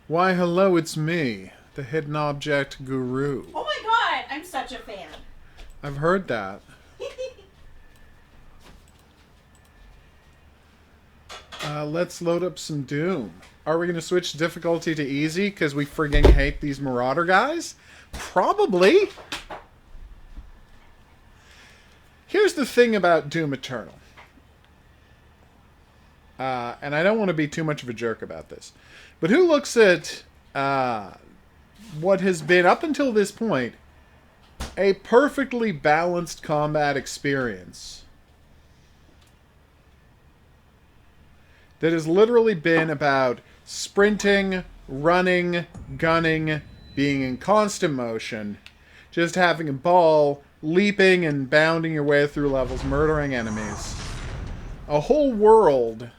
Why, hello, it's me, the hidden object guru. Oh my god, I'm such a fan. I've heard that. Let's load up some Doom. Are we going to switch difficulty to easy because we frigging hate these Marauder guys? Probably. Here's the thing about Doom Eternal. And I don't want to be too much of a jerk about this. But who looks at what has been, up until this point, a perfectly balanced combat experience that has literally been about sprinting, running, gunning, being in constant motion, just having a ball, leaping and bounding your way through levels, murdering enemies. A whole world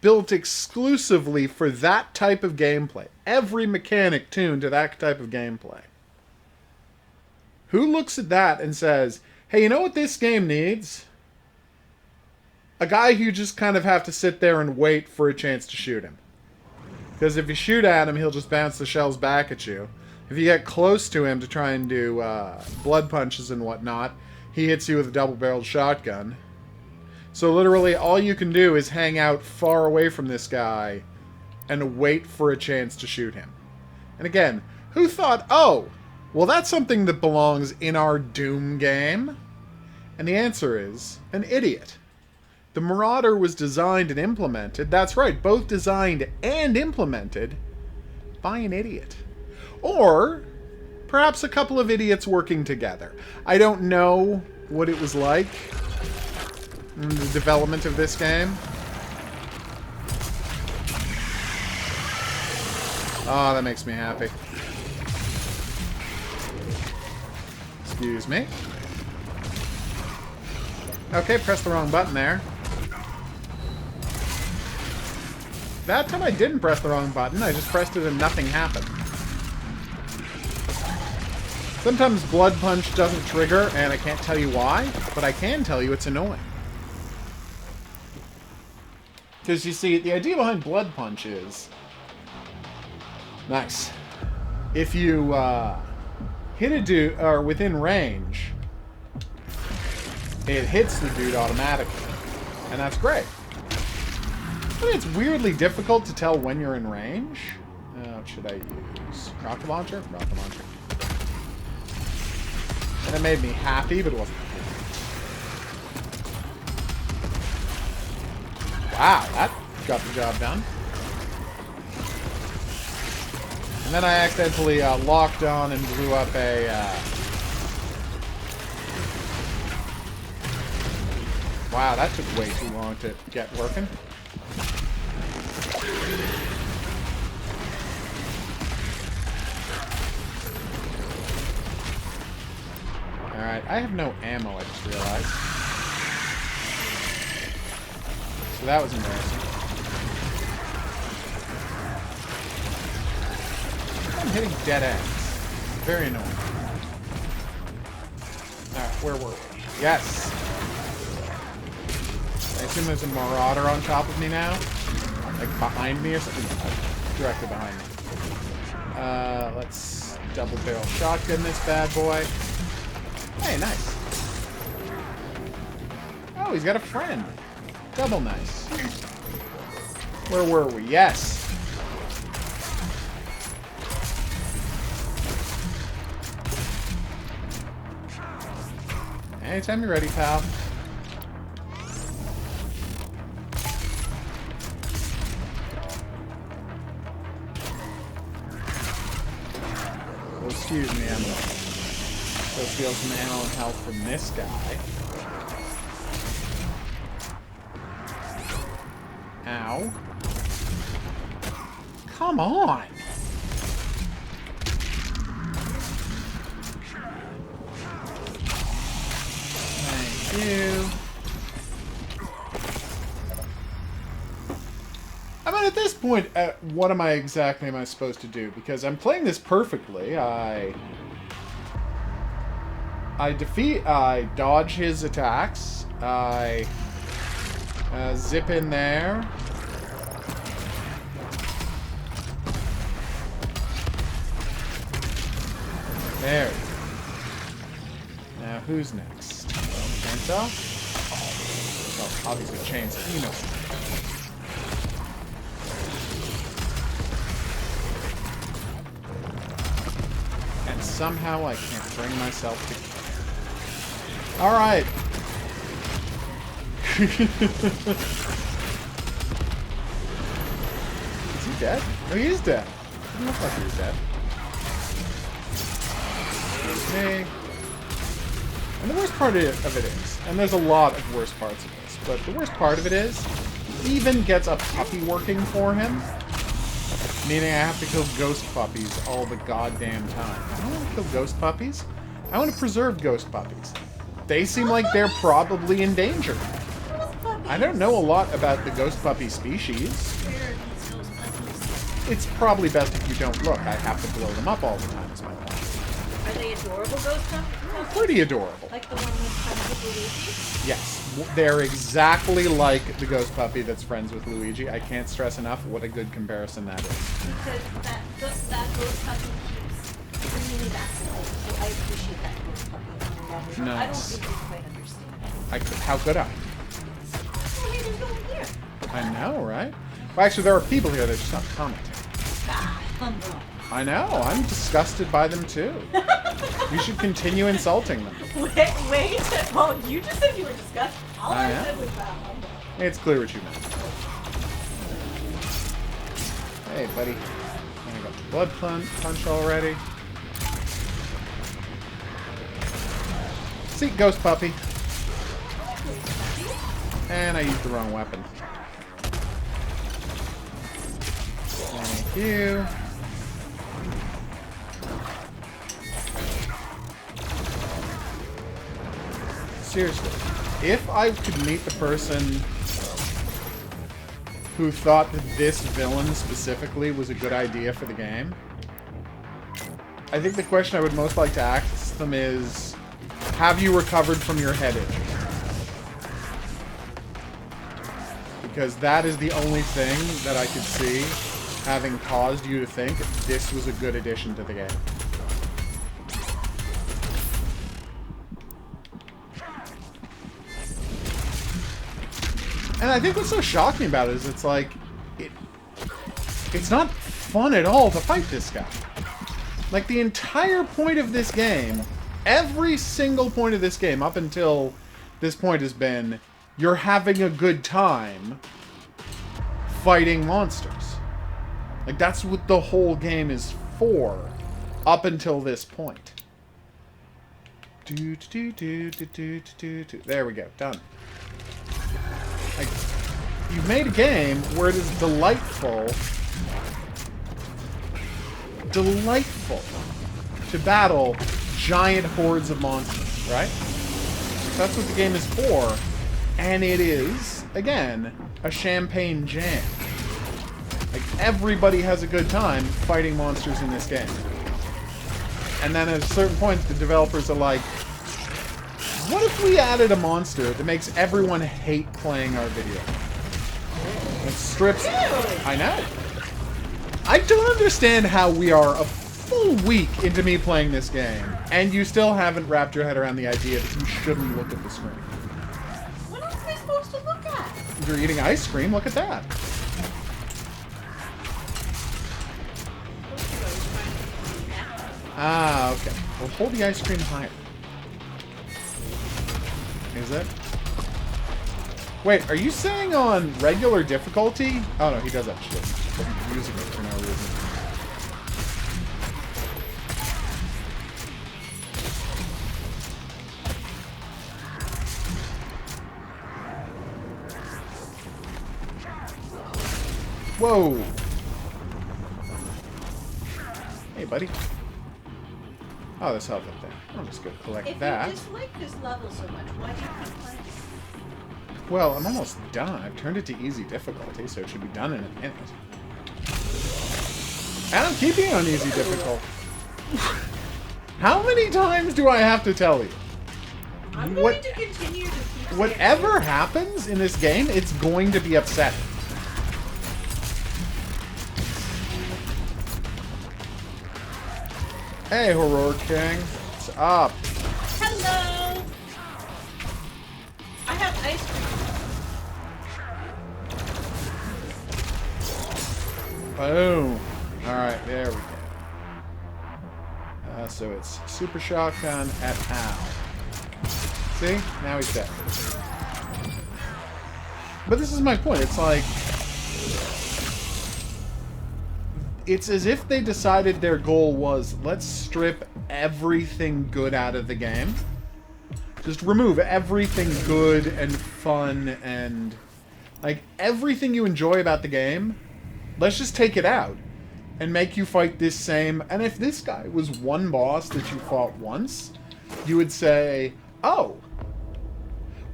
built exclusively for that type of gameplay. Every mechanic tuned to that type of gameplay. Who looks at that and says, hey, you know what this game needs? A guy who you just kind of have to sit there and wait for a chance to shoot him. Because if you shoot at him, he'll just bounce the shells back at you. If you get close to him to try and do blood punches and whatnot, he hits you with a double-barreled shotgun. So literally all you can do is hang out far away from this guy and wait for a chance to shoot him. And again, who thought, oh, well that's something that belongs in our Doom game? And the answer is, an idiot. The Marauder was designed and implemented, that's right, both designed and implemented by an idiot. Or perhaps a couple of idiots working together. I don't know what it was like in the development of this game. Oh, that makes me happy. Excuse me. Okay, press the wrong button there. That time I didn't press the wrong button. I just pressed it and nothing happened. Sometimes Blood Punch doesn't trigger, and I can't tell you why, but I can tell you it's annoying. Because, you see, the idea behind Blood Punch is... Nice. If you hit a dude, or within range, it hits the dude automatically. And that's great. But it's weirdly difficult to tell when you're in range. What should I use? Rocket launcher? Rocket launcher. And it made me happy, but it wasn't happy. Wow, that got the job done. And then I accidentally locked on and blew up a... Wow, that took way too long to get working. Alright, I have no ammo, I just realized. So that was embarrassing. I'm hitting dead ends. Very annoying. Alright, where were we? Yes! I assume there's a Marauder on top of me now? Like behind me or something? Directly behind me. Let's double barrel shotgun this bad boy. Hey, nice. Oh, he's got a friend. Double nice. Where were we? Yes. Anytime you're ready, pal. Well, excuse me, I'm gonna go steal some ammo and health from this guy. Ow. Come on! Thank you. I mean, at this point, what am I supposed to do? Because I'm playing this perfectly. I dodge his attacks. I zip in there. There we go. Now, who's next? Chainsaw? Oh, obviously Chainsaw. You know. And somehow I can't bring myself to... Alright. Is he dead? No, he is dead. Doesn't look like he was dead. Me. And the worst part of it is, and there's a lot of worst parts of this, but the worst part of it is, he even gets a puppy working for him, meaning I have to kill ghost puppies all the goddamn time. I don't want to kill ghost puppies. I want to preserve ghost puppies. They seem like they're probably in danger. I don't know a lot about the ghost puppy species. It's probably best if you don't look. I have to blow them up all the time, is my point. Are they adorable ghost puppies? Pretty adorable. Like the one that's friends with Luigi? Yes. They're exactly like the ghost puppy that's friends with Luigi. I can't stress enough what a good comparison that is. Because that ghost puppy keeps bringing me back to life, so I appreciate that ghost puppy. Nice. I don't think you quite understand. How could I? Oh, hey, there's no one here. I know, right? Well, actually, there are people here that are just not commenting. Ah, humble. I know. I'm disgusted by them, too. You should continue insulting them. Wait. Well, you just said you were disgusted. All I said was that humble. It's clear what you meant. Hey, buddy. I got the blood punch already. See, ghost puppy. And I used the wrong weapon. Thank you. Seriously, if I could meet the person who thought that this villain specifically was a good idea for the game, I think the question I would most like to ask them is, have you recovered from your head injury? Because that is the only thing that I could see having caused you to think this was a good addition to the game. And I think what's so shocking about it is it's like, it's not fun at all to fight this guy. Like, the entire point of this game, every single point of this game up until this point has been, you're having a good time fighting monsters. Like, that's what the whole game is for, up until this point. There we go, done. Like, you've made a game where it is delightful to battle giant hordes of monsters, right? That's what the game is for, and it is, again, a champagne jam. Like, everybody has a good time fighting monsters in this game. And then at a certain point, the developers are like, what if we added a monster that makes everyone hate playing our video? It strips... I know. I don't understand how we are a full week into me playing this game, and you still haven't wrapped your head around the idea that you shouldn't look at the screen. What else am I supposed to look at? You're eating ice cream, look at that. Ah, okay. Well, hold the ice cream higher. Is it? Wait, are you saying on regular difficulty? Oh no, he does that shit. But he's using it for no reason. Whoa! Hey, buddy. Oh, there's health up there. I'm just gonna collect that. If you dislike this level so much, why do you keep playing? Well, I'm almost done. I've turned it to easy difficulty, so it should be done in a minute. And I'm keeping it on easy difficulty. How many times do I have to tell you? I'm going to continue to keep Whatever happens in this game, it's going to be upsetting. Hey, Horror King. What's up? Hello! I have ice cream. Boom. Alright, there we go. So it's Super Shotgun at Al. See? Now he's dead. But this is my point. It's like... It's as if they decided their goal was, let's strip everything good out of the game. Just remove everything good and fun and... Like, everything you enjoy about the game, let's just take it out. And make you fight this same... And if this guy was one boss that you fought once, you would say, oh,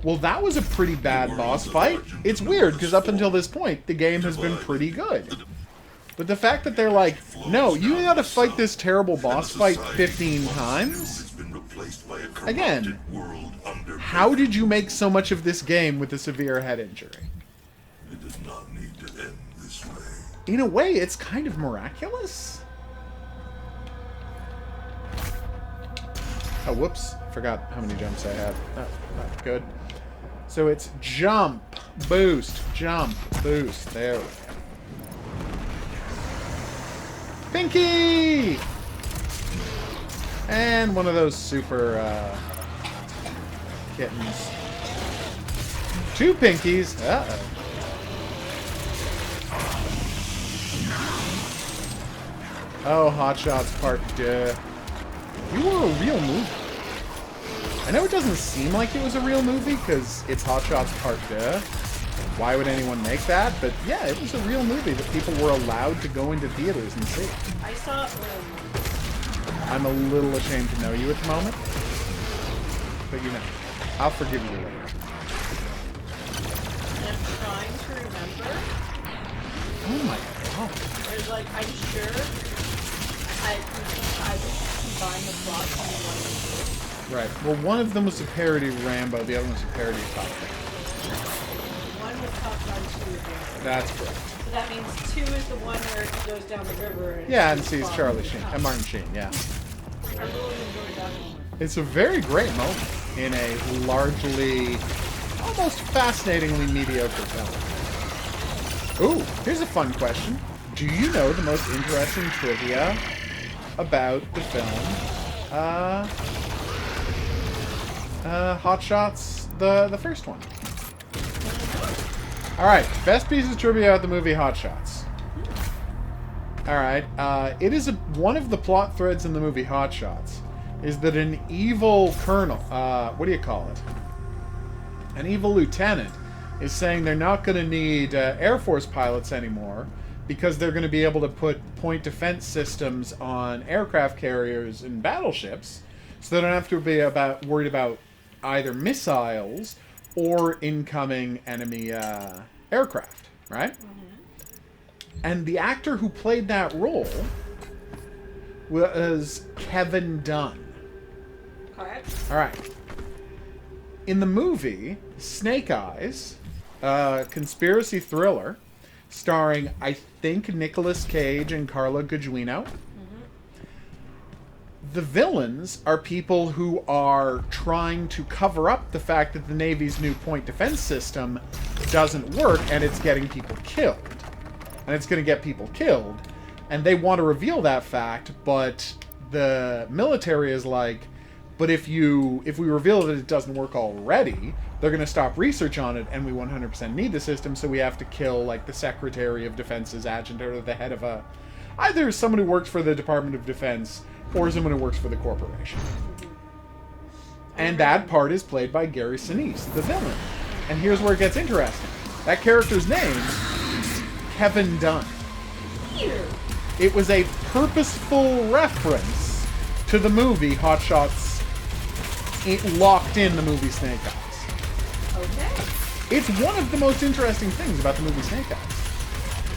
well, that was a pretty bad boss fight. It's weird, because up until this point, the game has been pretty good. But the fact that they're like, no, you gotta fight this terrible boss fight 15 times? Again, how did you make so much of this game with a severe head injury? It does not need to end this way. In a way, it's kind of miraculous. Oh, whoops. Forgot how many jumps I have. Oh, not good. So it's jump, boost, jump, boost. There we go. Pinky! And one of those super kittens. 2 pinkies. Uh-oh. Oh, Hot Shots Part 2. You were a real movie. I know it doesn't seem like it was a real movie because it's Hot Shots Part 2. Why would anyone make that? But yeah, it was a real movie that people were allowed to go into theaters and see. I saw it I'm a little ashamed to know you at the moment. But you know, I'll forgive you later. and I'm trying to remember. Oh my god. There's like, I'm sure I was combine the plots in one of the Right. Well, one of them was a parody of Rambo, the other one was a parody of Top Gun. One was Top Gun 2. That's correct. So that means 2 is the one where he goes down the river. And Yeah, and sees Bob. Charlie Sheen. And Martin Sheen, yeah. I really enjoyed that one. It's a very great moment in a largely, almost fascinatingly mediocre film. Ooh, here's a fun question. Do you know the most interesting trivia about the film? Hot Shots, the first one. Alright, best piece of trivia about the movie Hot Shots. Alright, it is one of the plot threads in the movie Hot Shots is that an evil colonel, what do you call it? An evil lieutenant is saying they're not going to need Air Force pilots anymore because they're going to be able to put point defense systems on aircraft carriers and battleships so they don't have to be worried about either missiles or incoming enemy aircraft, right? And the actor who played that role was Kevin Dunn. Correct. All right. In the movie Snake Eyes, conspiracy thriller, starring, I think, Nicolas Cage and Carla Gugino, the villains are people who are trying to cover up the fact that the Navy's new point defense system doesn't work and it's getting people killed. And it's going to get people killed. And they want to reveal that fact, but the military is like, but if we reveal that it doesn't work already, they're going to stop research on it, and we 100% need the system, so we have to kill, like, the Secretary of Defense's adjutant or the head of either someone who works for the Department of Defense or someone who works for the corporation. And that part is played by Gary Sinise, the villain. And here's where it gets interesting. That character's name, Kevin Dunn. Here. It was a purposeful reference to the movie Hot Shots. It locked in the movie Snake Eyes. Okay. It's one of the most interesting things about the movie Snake Eyes.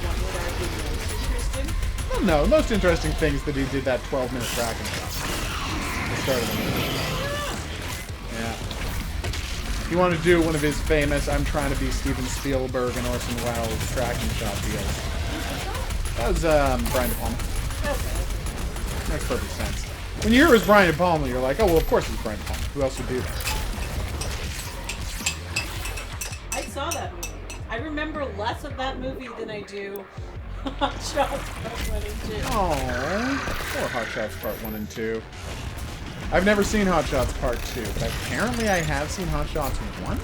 One would argue most interesting. Well, no, the most interesting thing is that he did that 12-minute tracking shot. The start of the movie. Yeah. He wanted to do one of his famous I'm trying to be Steven Spielberg and Orson Welles tracking shot deals. That was Brian De Palma. Okay. Makes perfect sense. When you hear it was Brian De Palma, you're like, oh, well, of course it's Brian De Palma. Who else would do that? I saw that movie. I remember less of that movie than I do Hot Shots Part 1 and 2. Oh, poor Hot Shots Part 1 and 2. I've never seen Hot Shots Part 2, but apparently I have seen Hot Shots 1.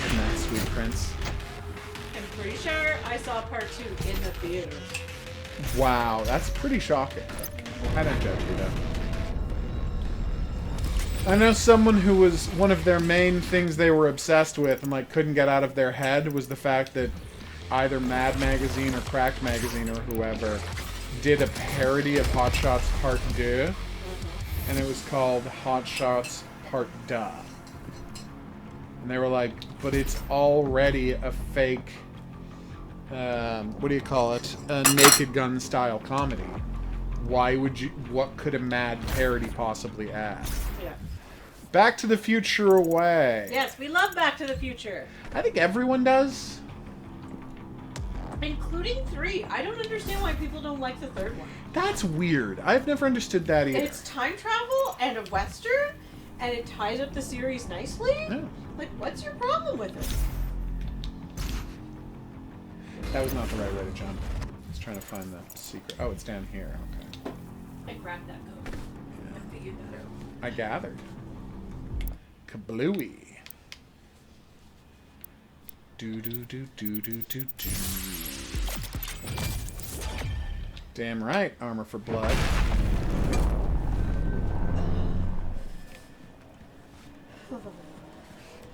Isn't that sweet, Prince? I'm pretty sure I saw Part 2 in the theater. Wow, that's pretty shocking. I don't judge you, though. I know someone who was one of their main things they were obsessed with and like couldn't get out of their head was the fact that either Mad Magazine or Cracked Magazine or whoever did a parody of Hot Shots Part 2, and it was called Hot Shots Part Duh. And they were like, but it's already a fake, what do you call it? A Naked Gun style comedy. Why would you, what could a mad parody possibly add? Yeah. Back to the Future away. Yes, we love Back to the Future. I think everyone does. Including 3. I don't understand why people don't like the 3rd one. That's weird. I've never understood that either. It's time travel and a Western, and it ties up the series nicely? Yeah. Like, what's your problem with it? That was not the right way to jump. I was trying to find the secret. Oh, it's down here. Okay. I cracked that code. I figured that out. I gathered. Kablooey. Do do do do do do do. Damn right, armor for blood.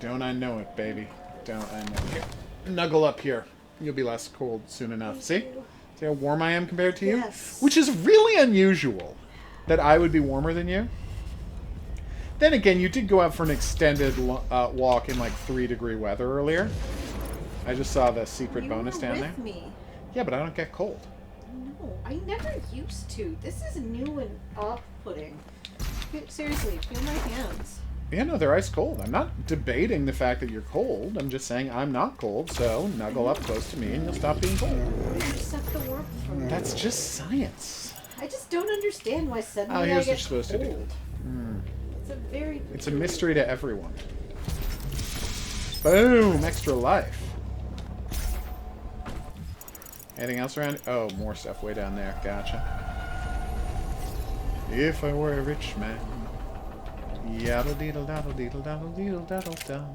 Don't I know it, baby? Don't I know it? Here, snuggle up here. You'll be less cold soon enough. See? See how warm I am compared to you? Yes. Which is really unusual, that I would be warmer than you. Then again, you did go out for an extended walk in like 3-degree weather earlier. I just saw the secret bonus down there. Me. Yeah, but I don't get cold. No, I never used to. This is new and off-putting. Seriously, feel my hands. Yeah, no, they're ice cold. I'm not debating the fact that you're cold. I'm just saying I'm not cold, so snuggle up close to me and you'll stop being cold. You suck the warmth from me. That's just science. I just don't understand why suddenly Here's I what get you're supposed to do. cold. It's a very... It's a mystery to everyone. Boom! Extra life. Anything else around? Oh, more stuff way down there. Gotcha. If I were a rich man. Yaddle deedle daddle deedle daddle deedle daddle dum.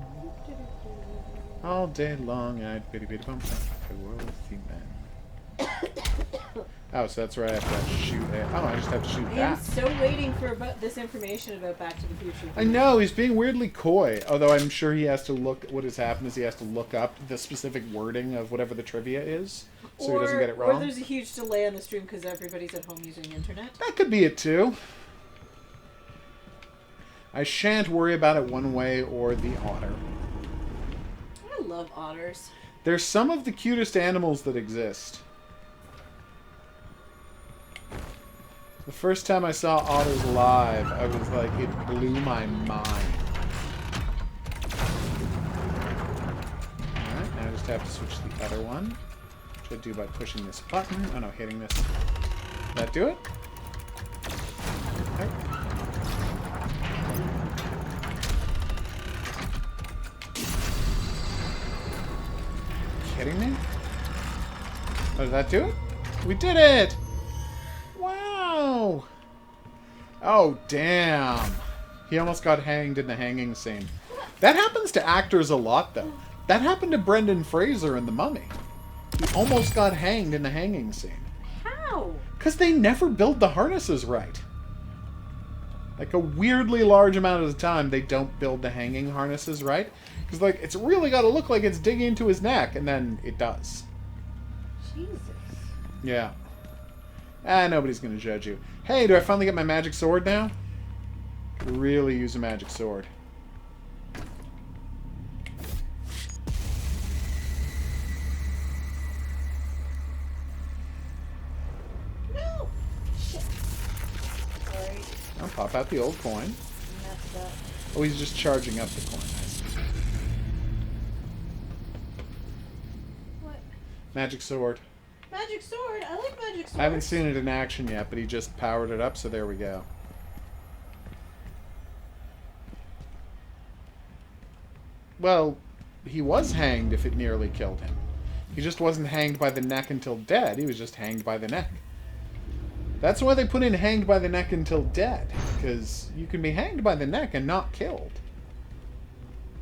All day long I'd bitty bitty bump if I were a wealthy man. Oh, so that's right. I have to shoot it. Oh, I just have to shoot I am that. so waiting for this information about Back to the Future. I know, he's being weirdly coy. Although I'm sure he has to look... What has happened is he has to look up the specific wording of whatever the trivia is. So he doesn't get it wrong. Or there's a huge delay on the stream because everybody's at home using the internet. That could be it too. I shan't worry about it one way or the other. I love otters. They're some of the cutest animals that exist. The first time I saw otters live, I was like, it blew my mind. Alright, now I just have to switch to the other one. Which I do by pushing this button. Oh no, hitting this. Did that do it? Okay. Kidding me? Oh, did that do it? We did it! Wow! Oh, damn. He almost got hanged in the hanging scene. That happens to actors a lot, though. That happened to Brendan Fraser in The Mummy. He almost got hanged in the hanging scene. How? Because they never build the harnesses right. Like, a weirdly large amount of the time, they don't build the hanging harnesses right. Because, like, it's really got to look like it's digging into his neck, and then it does. Jesus. Yeah. Nobody's going to judge you. Hey, do I finally get my magic sword now? Could really use a magic sword. No! Shit. Sorry. I'll pop out the old coin. Messed up. Oh, he's just charging up the coin. I see. What? Magic sword. Magic sword. I like magic swords. I haven't seen it in action yet, but he just powered it up, so there we go. Well, he was hanged if it nearly killed him. He just wasn't hanged by the neck until dead. He was just hanged by the neck. That's why they put in hanged by the neck until dead. Because you can be hanged by the neck and not killed.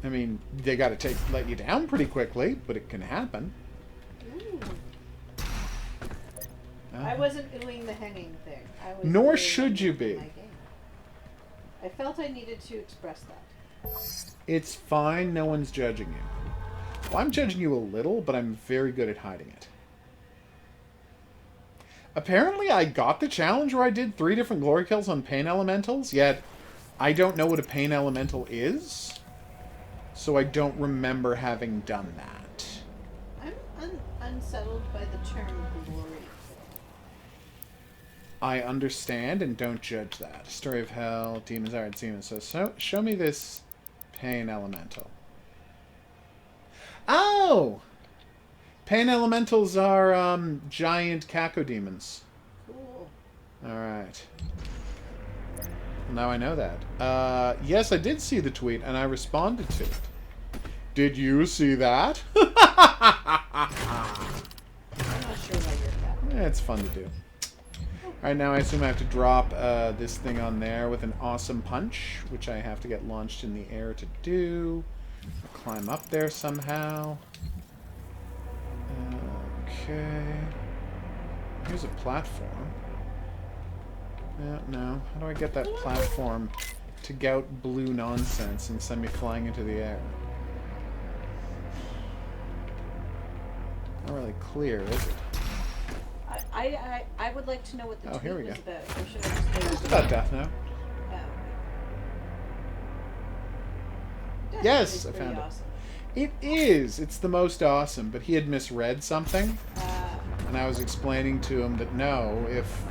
I mean, they gotta let you down pretty quickly, but it can happen. Ooh. I wasn't doing the hanging thing. I was Nor doing should you be. my game. I felt I needed to express that. It's fine. No one's judging you. Well, I'm judging you a little, but I'm very good at hiding it. Apparently, I got the challenge where I did 3 different glory kills on pain elementals, yet I don't know what a pain elemental is, so I don't remember having done that. I'm unsettled by the term glory. I understand and don't judge that. Story of Hell, Demons Are Demons. So show me this pain elemental. Oh! Pain elementals are giant cacodemons. Cool. Alright. Now I know that. Yes, I did see the tweet, and I responded to it. Did you see that? I'm not sure why you're that. It's fun to do. Alright, now I assume I have to drop this thing on there with an awesome punch, which I have to get launched in the air to do. Climb up there somehow. Okay. Here's a platform. No. How do I get that platform to gout blue nonsense and send me flying into the air? Not really clear, is it? I would like to know what the tweet here we was go. about. Or should I just go It's about Death Note. Oh. Death Yes, Note is I pretty found it. awesome. It is. It's the most awesome, but he had misread something. And I was explaining to him that no, if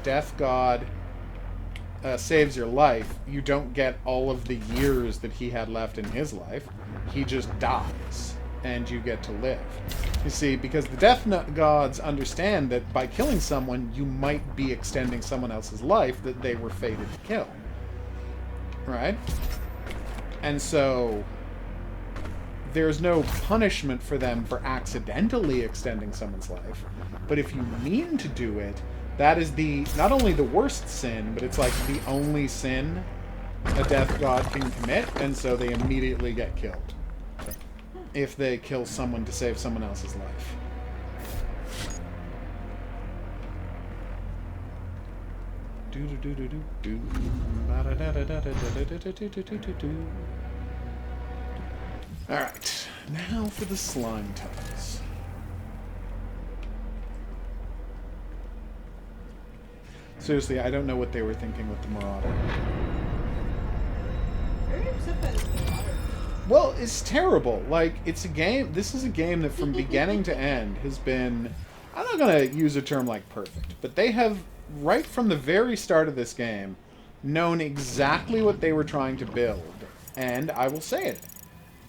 Death God saves your life, you don't get all of the years that he had left in his life. He just dies, and you get to live. You see, because the Death Gods understand that by killing someone, you might be extending someone else's life that they were fated to kill. Right? And so there's no punishment for them for accidentally extending someone's life. But if you mean to do it, that is not only the worst sin, but it's like the only sin a Death God can commit, and so they immediately get killed if they kill someone to save someone else's life. Alright, now for the slime tunnels. Seriously, I don't know what they were thinking with the Marauder. Very upset by this water. Well, it's terrible. Like, it's a game... This is a game that from beginning to end has been... I'm not going to use a term like perfect, but they have, right from the very start of this game, known exactly what they were trying to build. And, I will say it,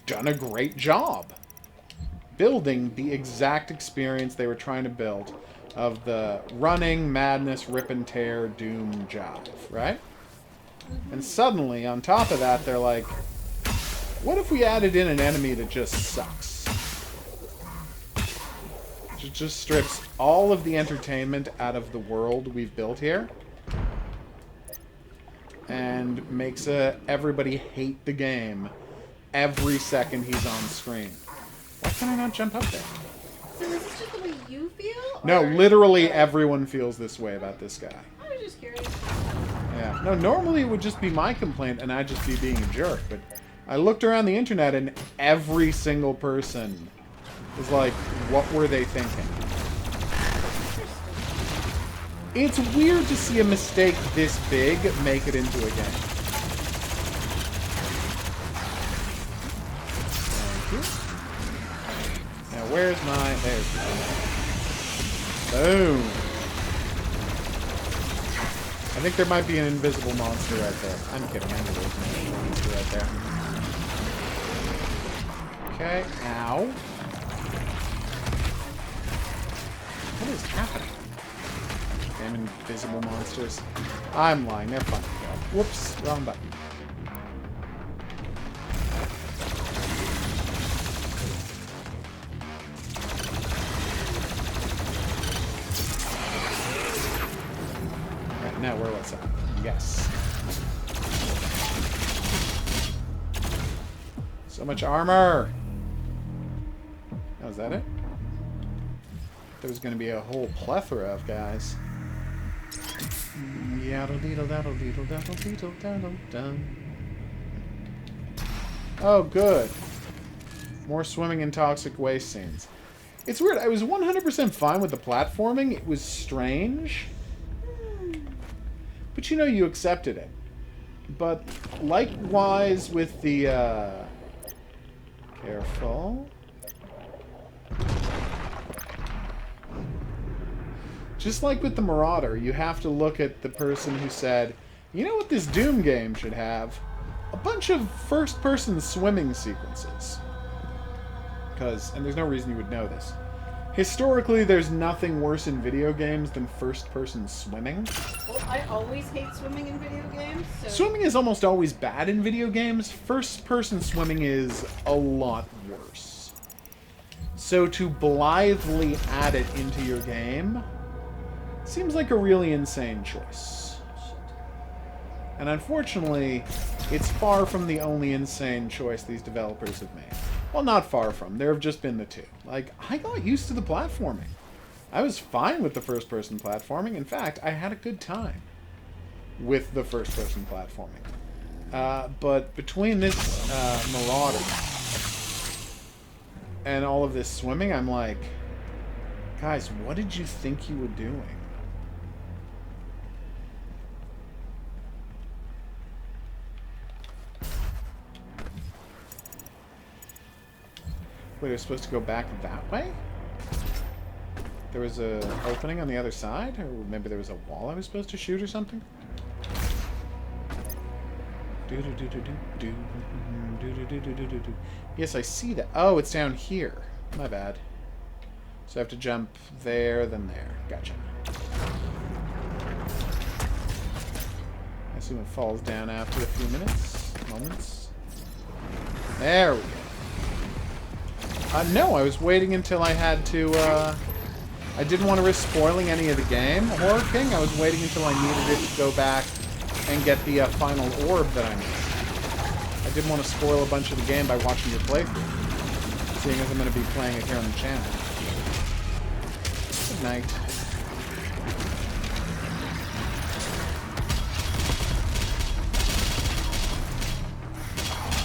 done a great job building the exact experience they were trying to build of the running, madness, rip and tear, doom, jive, right? And suddenly, on top of that, they're like, what if we added in an enemy that just sucks? It just strips all of the entertainment out of the world we've built here. And makes everybody hate the game every second he's on screen. Why can I not jump up there? So is this just the way you feel? No, or- literally everyone feels this way about this guy. I was just curious. Yeah. No, normally it would just be my complaint and I'd just be being a jerk, but I looked around the internet and every single person is like, what were they thinking? It's weird to see a mistake this big make it into a game. Thank you. Now where's my... There's my... Boom. I think there might be an invisible monster right there. I'm kidding. I know there's an invisible monster right there. Okay. Ow. What invisible monsters. I'm lying. They're fun. Whoops. Wrong button. Right, now where was I? Yes. So much armor! Oh, is that it? There was going to be a whole plethora of guys. Oh, good. More swimming in toxic waste scenes. It's weird. I was 100% fine with the platforming. It was strange. But you know, you accepted it. But likewise with the, careful. Just like with the Marauder, you have to look at the person who said, you know what this Doom game should have? A bunch of first-person swimming sequences. And there's no reason you would know this. Historically, there's nothing worse in video games than first-person swimming. Well, I always hate swimming in video games, so... Swimming is almost always bad in video games. First-person swimming is a lot worse. So to blithely add it into your game seems like a really insane choice. And unfortunately, it's far from the only insane choice these developers have made. Well, not far from. There have just been the two. Like, I got used to the platforming. I was fine with the first-person platforming. In fact, I had a good time with the first-person platforming. But between this Marauder and all of this swimming, I'm like, guys, what did you think you were doing? Wait, we're supposed to go back that way? There was a opening on the other side? Or maybe there was a wall I was supposed to shoot or something? Yes, I see that. Oh, it's down here. My bad. So I have to jump there, then there. Gotcha. I assume it falls down after a few moments. There we go. No, I was waiting until I had to, I didn't want to risk spoiling any of the game, Horror King. I was waiting until I needed it to go back and get the final orb that I need. I didn't want to spoil a bunch of the game by watching your playthrough, seeing as I'm going to be playing it here on the channel. Good night.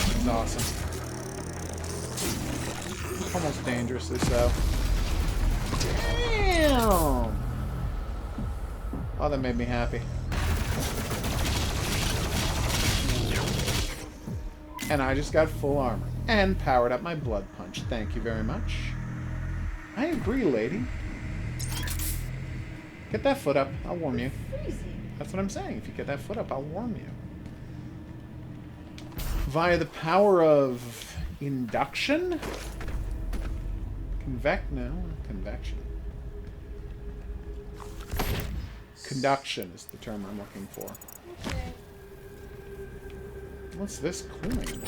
This is awesome. Almost dangerously so. Damn! Oh, that made me happy. And I just got full armor. And powered up my blood punch. Thank you very much. I agree, lady. Get that foot up. I'll warm you. That's what I'm saying. If you get that foot up, I'll warm you. Via the power of induction? Convection. Conduction is the term I'm looking for. Okay. What's this coin?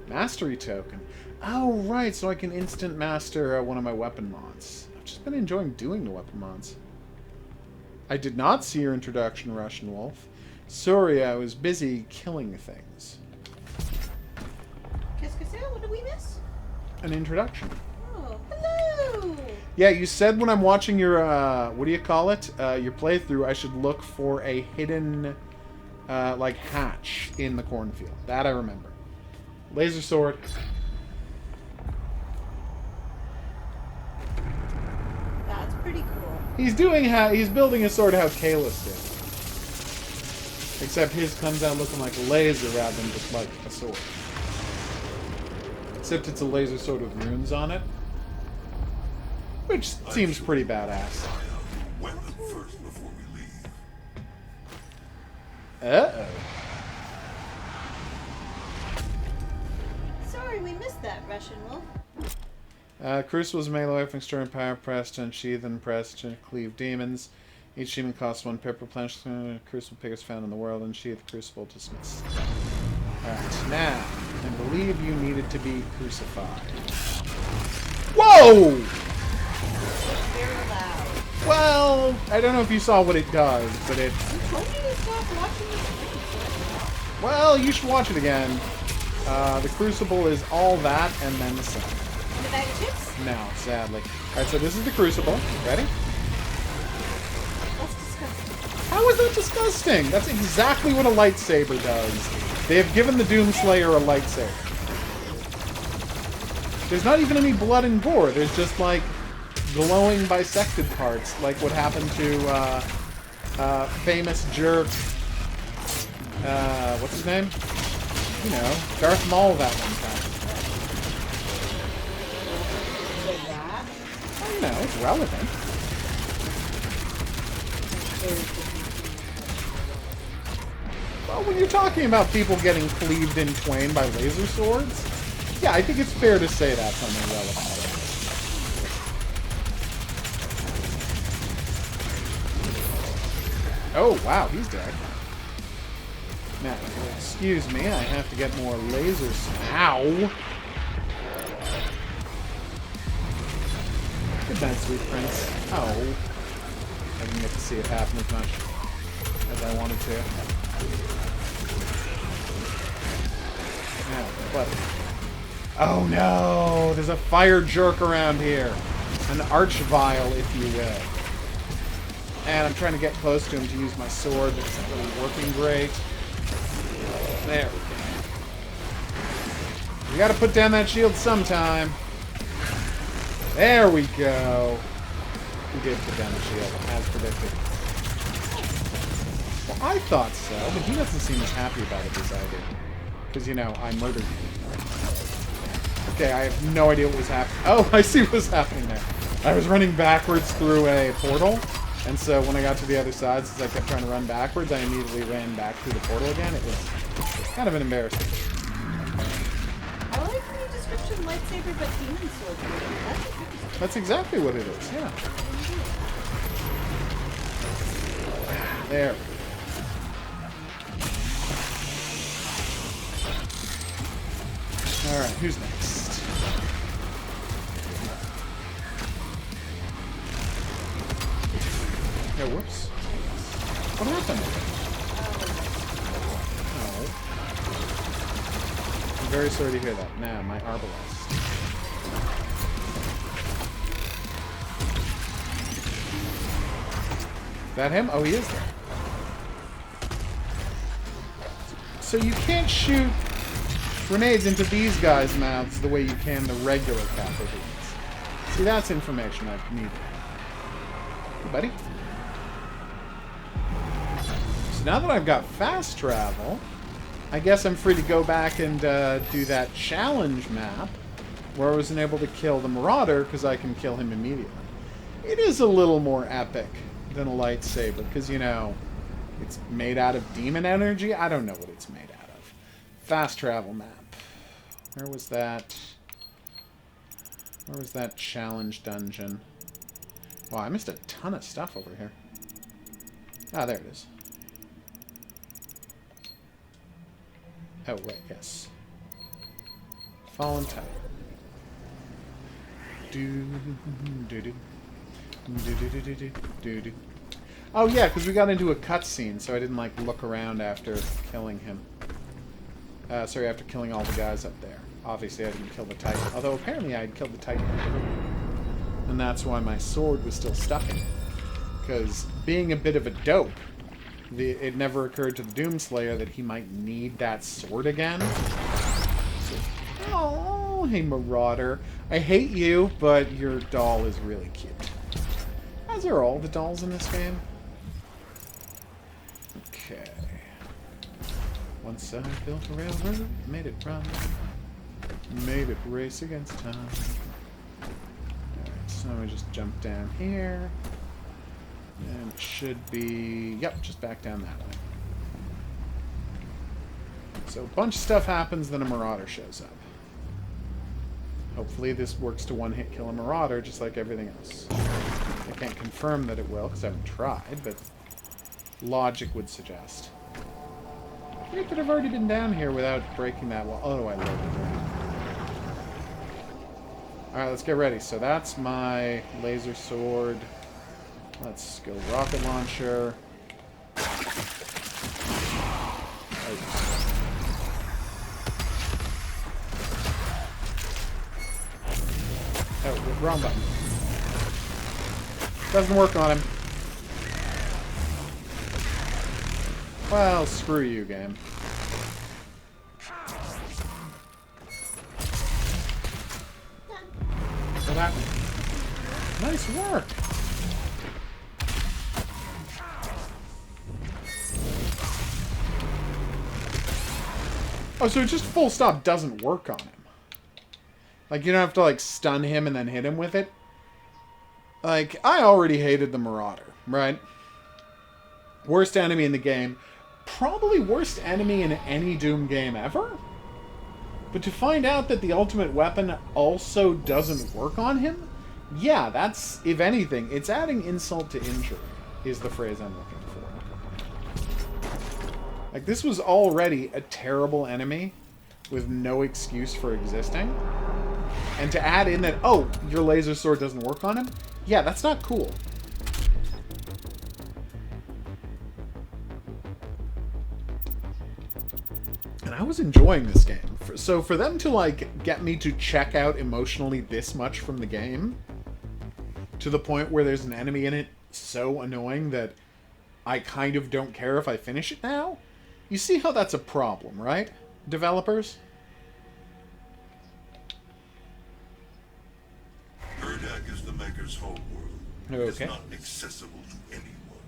Mastery token. Oh, right, so I can instant master one of my weapon mods. I've just been enjoying doing the weapon mods. I did not see your introduction, Russian Wolf. Sorry, I was busy killing things. Qu'est-ce que c'est? What did we miss? An introduction. Oh, hello! Yeah, you said when I'm watching your, what do you call it? Your playthrough, I should look for a hidden, like, hatch in the cornfield. That I remember. Laser sword. That's pretty cool. He's building a sword how Kalis did. Except his comes out looking like a laser rather than just like a sword. Except it's a laser sword with runes on it. Which seems pretty badass. Weapon first before we leave. Uh-oh. Sorry we missed that, Russian Wolf. Crucible's melee weapon, stirring power, pressed to unsheath and pressed to cleave demons. Each demon costs 1 pip replenished. Crucible pick is found in the world, and sheath crucible dismissed. Alright, now, I believe you needed to be crucified. Whoa! Very loud. Well, I don't know if you saw what it does, but it... You told me to stop watching the stream. Well, you should watch it again. The crucible is all that, and then some. And the bag of chips? No, sadly. Alright, so this is the crucible. Ready? That's disgusting. How is that disgusting? That's exactly what a lightsaber does. They have given the Doomslayer a lightsaber. There's not even any blood and gore. There's just, like, glowing bisected parts, like what happened to, famous jerk, what's his name? You know, Darth Maul that one time. Say that? Well, you know, it's relevant. Well, when you're talking about people getting cleaved in twain by laser swords, yeah, I think it's fair to say that's something relevant. Oh, wow, he's dead. Now, excuse me, I have to get more lasers. Ow! Good night, sweet prince. Oh. I didn't get to see it happen as much as I wanted to. Yeah, but... Oh no! There's a fire jerk around here. An archvile, if you will. And I'm trying to get close to him to use my sword, but it's not really working great. There we go. We gotta put down that shield sometime. There we go. We did put down the shield, as predicted. Well, I thought so, but he doesn't seem as happy about it as I do. Because, you know, I murdered him. Okay, I have no idea what was happening. Oh, I see what was happening there. I was running backwards through a portal. And so when I got to the other side, since I kept trying to run backwards, I immediately ran back through the portal again. It was kind of an embarrassment. I like the description lightsaber, but demon sword. That's a good description. That's exactly what it is, yeah. There. Alright, who's next? Yeah, whoops. What happened? Oh. I'm very sorry to hear that. Now, my arbalest. Is that him? Oh, he is there. So you can't shoot grenades into these guys' mouths the way you can the regular Kappa beams. See, that's information I've needed. Hey, buddy. So now that I've got fast travel, I guess I'm free to go back and do that challenge map where I wasn't able to kill the Marauder because I can kill him immediately. It is a little more epic than a lightsaber because, you know, it's made out of demon energy. I don't know what it's made out of. Fast travel map. Where was that? Where was that challenge dungeon? Wow, I missed a ton of stuff over here. Ah, there it is. Oh, right, yes. Fallen Titan. Oh, yeah, because we got into a cutscene, so I didn't, like, look around after killing him. Sorry, after killing all the guys up there. Obviously, I didn't kill the Titan. Although, apparently, I had killed the Titan. And that's why my sword was still stuck in it. Because, being a bit of a dope, it never occurred to the Doomslayer that he might need that sword again. So, oh, hey, Marauder. I hate you, but your doll is really cute. As are all the dolls in this game. Okay. Once I built a railroad, made it run, made it race against time. Alright, so we just jump down here. And it should be... Yep, just back down that way. So a bunch of stuff happens, then a Marauder shows up. Hopefully this works to one-hit kill a Marauder, just like everything else. I can't confirm that it will, because I haven't tried, but logic would suggest. We could have already been down here without breaking that wall. Oh, I loaded it. Alright, let's get ready. So that's my laser sword. Let's go rocket launcher. Oh, wrong button. Doesn't work on him. Well, screw you, game. What happened? Nice work! Oh, so it just full stop doesn't work on him. Like, you don't have to, like, stun him and then hit him with it. Like, I already hated the Marauder, right? Worst enemy in the game. Probably worst enemy in any Doom game ever? But to find out that the ultimate weapon also doesn't work on him? Yeah, that's, if anything, it's adding insult to injury, is the phrase I'm looking for. Like, this was already a terrible enemy with no excuse for existing. And to add in that, oh, your laser sword doesn't work on him? Yeah, that's not cool. And I was enjoying this game. So for them to, like, get me to check out emotionally this much from the game, to the point where there's an enemy in it so annoying that I kind of don't care if I finish it now, you see how that's a problem, right, developers? Urdak is the Maker's home world. Okay. It's not accessible to anyone.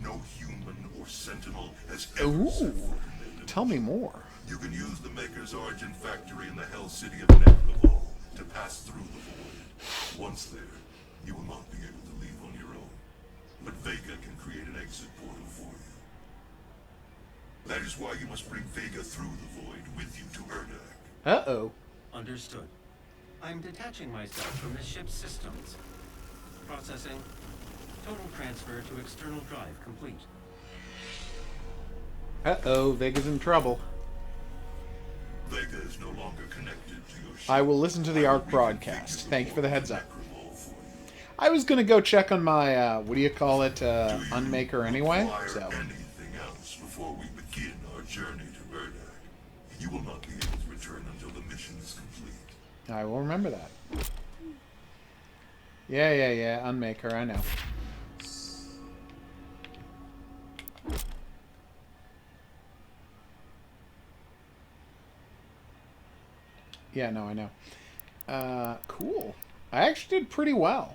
No human or sentinel has ever set foot in it. Tell me more. You can use the Maker's origin factory in the Hell City of Neverlaval to pass through the void. Once there, you will not be able to leave on your own. But Vega can create an exit portal for you. That is why you must bring Vega through the void with you to Urdak. Uh-oh. Understood. I'm detaching myself from the ship's systems. Processing. Total transfer to external drive complete. Uh-oh, Vega's in trouble. Vega is no longer connected to your ship. I will listen to the ARC broadcast. Thank you for the heads up. I was going to go check on my, what do you call it, Unmaker anyway, so... anything else before we begin our journey to Urdak? You will not be able to return until the mission is complete. I will remember that. Yeah, Unmaker, I know. Yeah, no, I know. Cool. I actually did pretty well.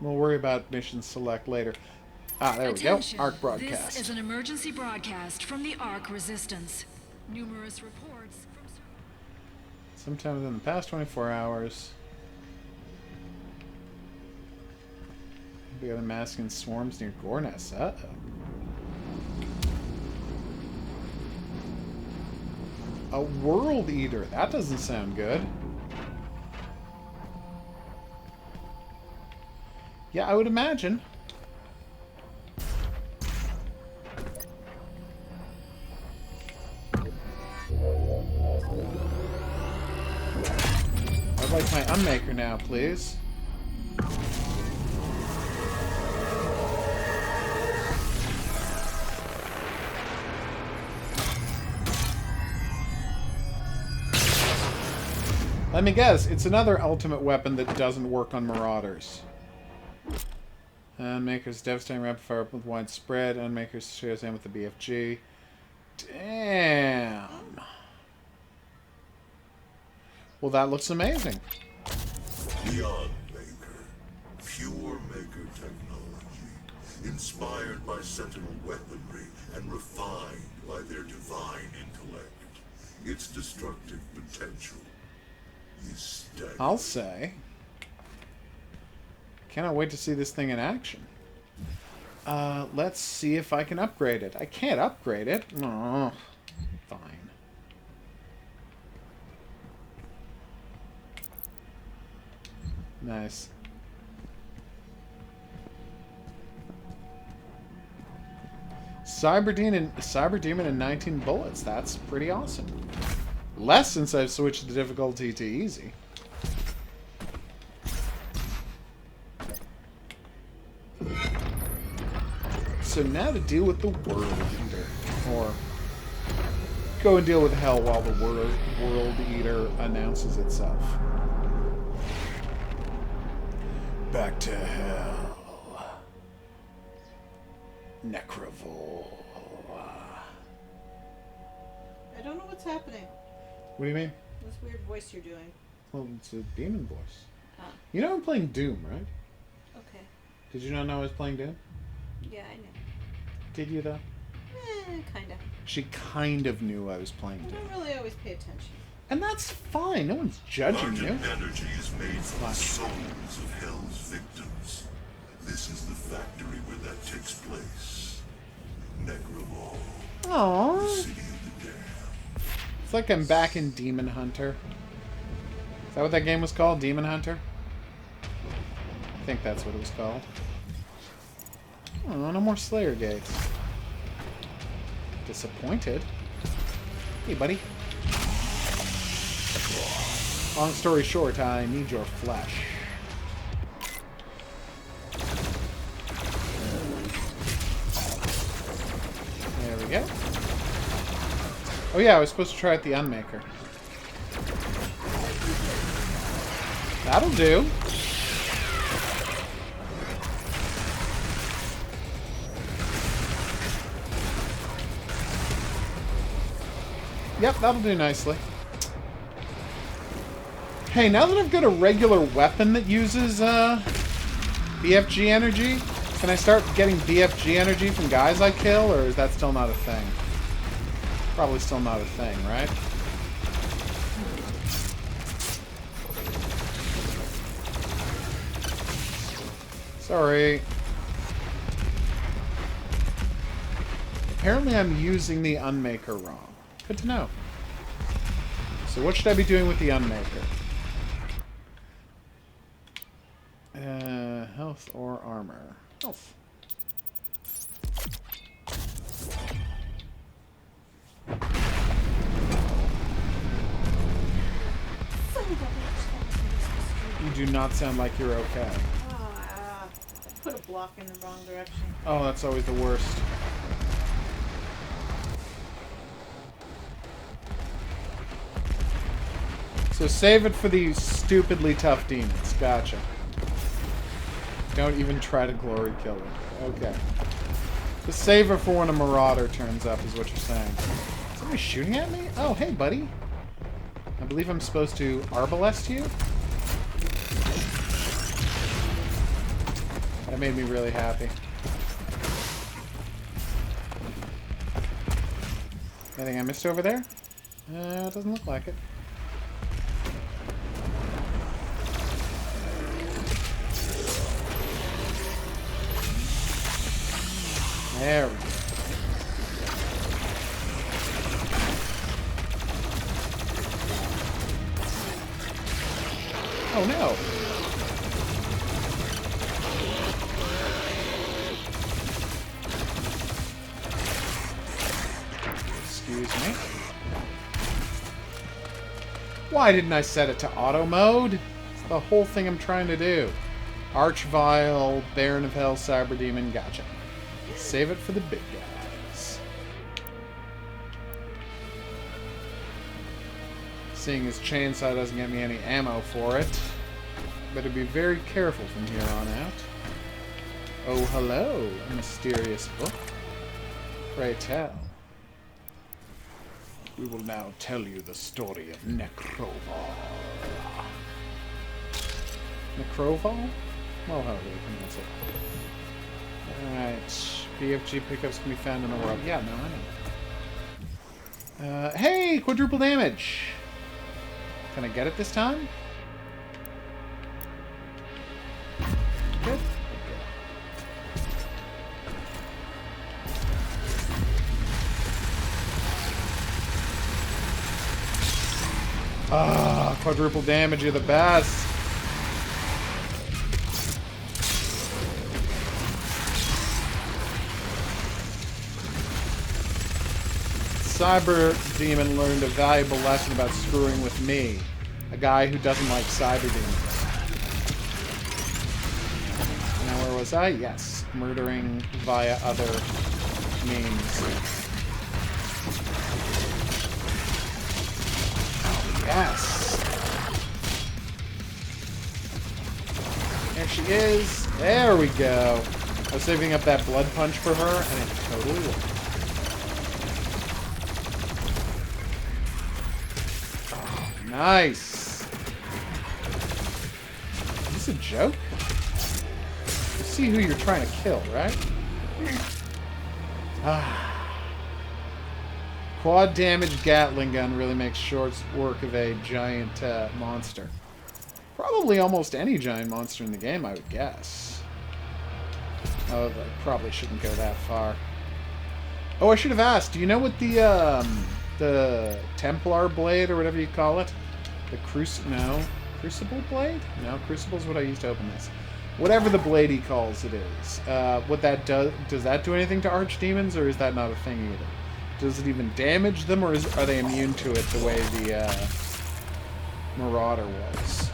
We'll worry about mission select later. Ah, there Attention. we go. ARC broadcast. This is an emergency broadcast from the ARC Resistance. Numerous reports from... Sometime within the past 24 hours. We got a mask in swarms near Gorness. Uh-oh. A World Eater. That doesn't sound good. Yeah, I would imagine. I'd like my Unmaker now, please. Let me guess, it's another ultimate weapon that doesn't work on Marauders. Unmaker's devastating rapid fire with widespread. Unmaker's shares in with the BFG. Damn. Well, that looks amazing. Beyond Maker. Pure Maker technology. Inspired by Sentinel weaponry and refined by their divine intellect. Its destructive potential is staggering. I'll say. Cannot wait to see this thing in action. Let's see if I can upgrade it. I can't upgrade it. Oh, fine. Nice. Cyber Demon and 19 bullets. That's pretty awesome. Less since I've switched the difficulty to easy. So now to deal with the World Eater. Or go and deal with Hell while the World Eater announces itself. Back to Hell. Necrovol. I don't know what's happening. What do you mean? This weird voice you're doing. Well, it's a demon voice. Ah, You know I'm playing Doom, right? okay. Did you not know I was playing Doom? Yeah, I know. Did you, though? Kinda. She kind of knew I was playing I Doom. don't really always pay attention. And that's fine. No one's judging you. Argent energy is made from the souls of Hell's victims. This is the factory where that takes place. Necrovol, Aww. city of the damned. It's like I'm back in Demon Hunter. Is that what that game was called? Demon Hunter? I think that's what it was called. Oh, no more Slayer gates. Disappointed. Hey, buddy. Long story short, I need your flesh. There we go. Oh yeah, I was supposed to try out the Unmaker. That'll do. Yep, that'll do nicely. Hey, now that I've got a regular weapon that uses BFG energy, can I start getting BFG energy from guys I kill, or is that still not a thing? Probably still not a thing, right? Sorry. Apparently I'm using the Unmaker wrong. Good to know. So what should I be doing with the Unmaker? Health or armor? Health. You do not sound like you're okay. I put a block in the wrong direction. Oh, that's always the worst. So save it for these stupidly tough demons. Gotcha. Don't even try to glory kill it. Okay. Just save it for when a marauder turns up, is what you're saying. Somebody shooting at me? Oh, hey, buddy. I believe I'm supposed to arbalest you? That made me really happy. Anything I missed over there? It doesn't look like it. There we go. Oh no! Excuse me. Why didn't I set it to auto mode? It's the whole thing I'm trying to do. Archvile, Baron of Hell, Cyber Demon, gotcha. Save it for the big guys. Seeing as chainsaw doesn't get me any ammo for it, better be very careful from here on out. Oh, hello, a mysterious book. Pray tell. We will now tell you the story of Necrovol. Necrovol? Well, how do we pronounce it? Alright. BFG pickups can be found in the world. Yeah, no, I know. Hey! Quadruple damage! Can I get it this time? Good. Ah, quadruple damage, you're the best. Cyber Demon learned a valuable lesson about screwing with me, a guy who doesn't like Cyber Demons. Now, where was I? Yes, murdering via other means. Oh, yes. There she is. There we go. I was saving up that blood punch for her, and it totally worked. Oh, nice. Is this a joke? You see who you're trying to kill, right? Quad damage Gatling gun really makes short work of a giant monster. Probably almost any giant monster in the game, I would guess. Oh, I probably shouldn't go that far. Oh, I should have asked. Do you know what the Templar blade, or whatever you call it? The Crucible blade? No, Crucible's what I used to open this. Whatever the blade he calls it is. What that does that do anything to archdemons, or is that not a thing either? Does it even damage them, or are they immune to it the way the Marauder was?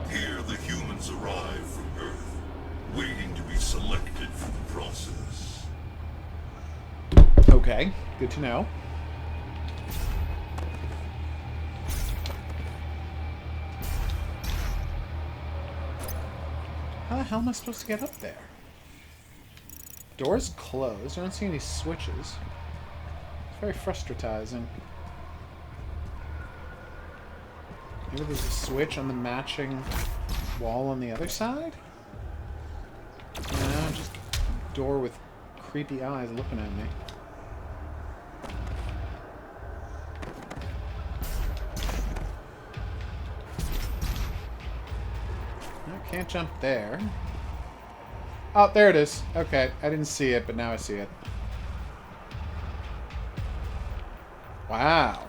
Here the humans arrive from Earth, waiting to be selected for the process. Okay, good to know. How the hell am I supposed to get up there? Door's closed. I don't see any switches. It's very frustrating. Maybe there's a switch on the matching wall on the other side? No, just a door with creepy eyes looking at me. I can't jump there. Oh, there it is. Okay, I didn't see it, but now I see it. Wow.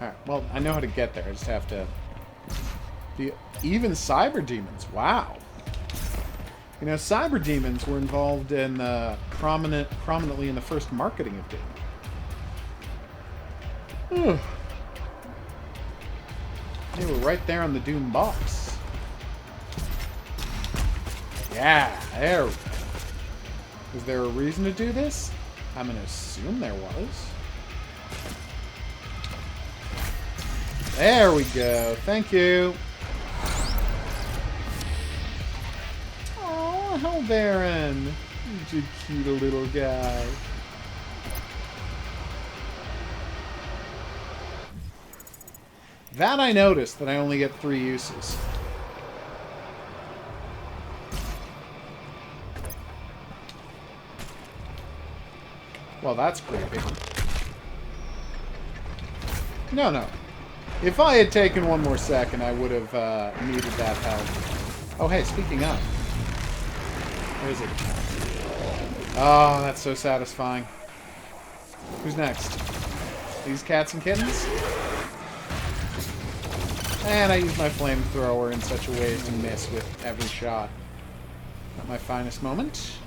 Alright, well, I know how to get there. I just have to... Even cyber demons. Wow. You know, cyber demons were involved in prominently in the first marketing of Doom. They were right there on the Doom box. Yeah, there we go. Was there a reason to do this? I'm going to assume there was. There we go. Thank you. Oh, hello, Baron. You're a cute little guy. That I noticed, that I only get 3 uses. Well, that's creepy. No. If I had taken 1 more second, I would have needed that help. Oh, hey, speaking of. Where is it? Oh, that's so satisfying. Who's next? These cats and kittens? And I use my flamethrower in such a way as to miss with every shot. Not my finest moment.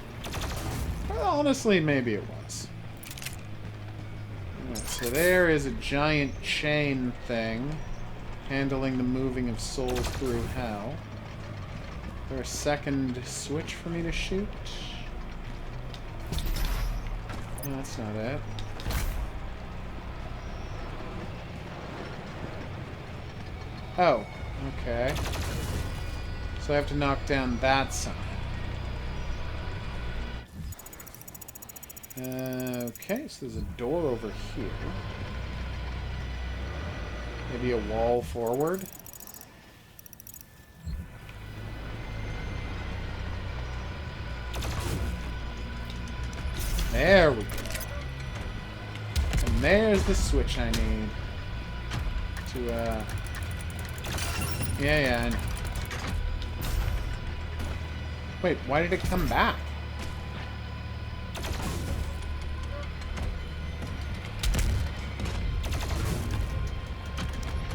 Well, honestly, maybe it was. Right, so there is a giant chain thing handling the moving of souls through hell. Is there a second switch for me to shoot? No, that's not it. Oh, okay. So I have to knock down that sign. Okay, so there's a door over here. Maybe a wall forward. There we go. And there's the switch I need to, Yeah, I know. Wait, why did it come back?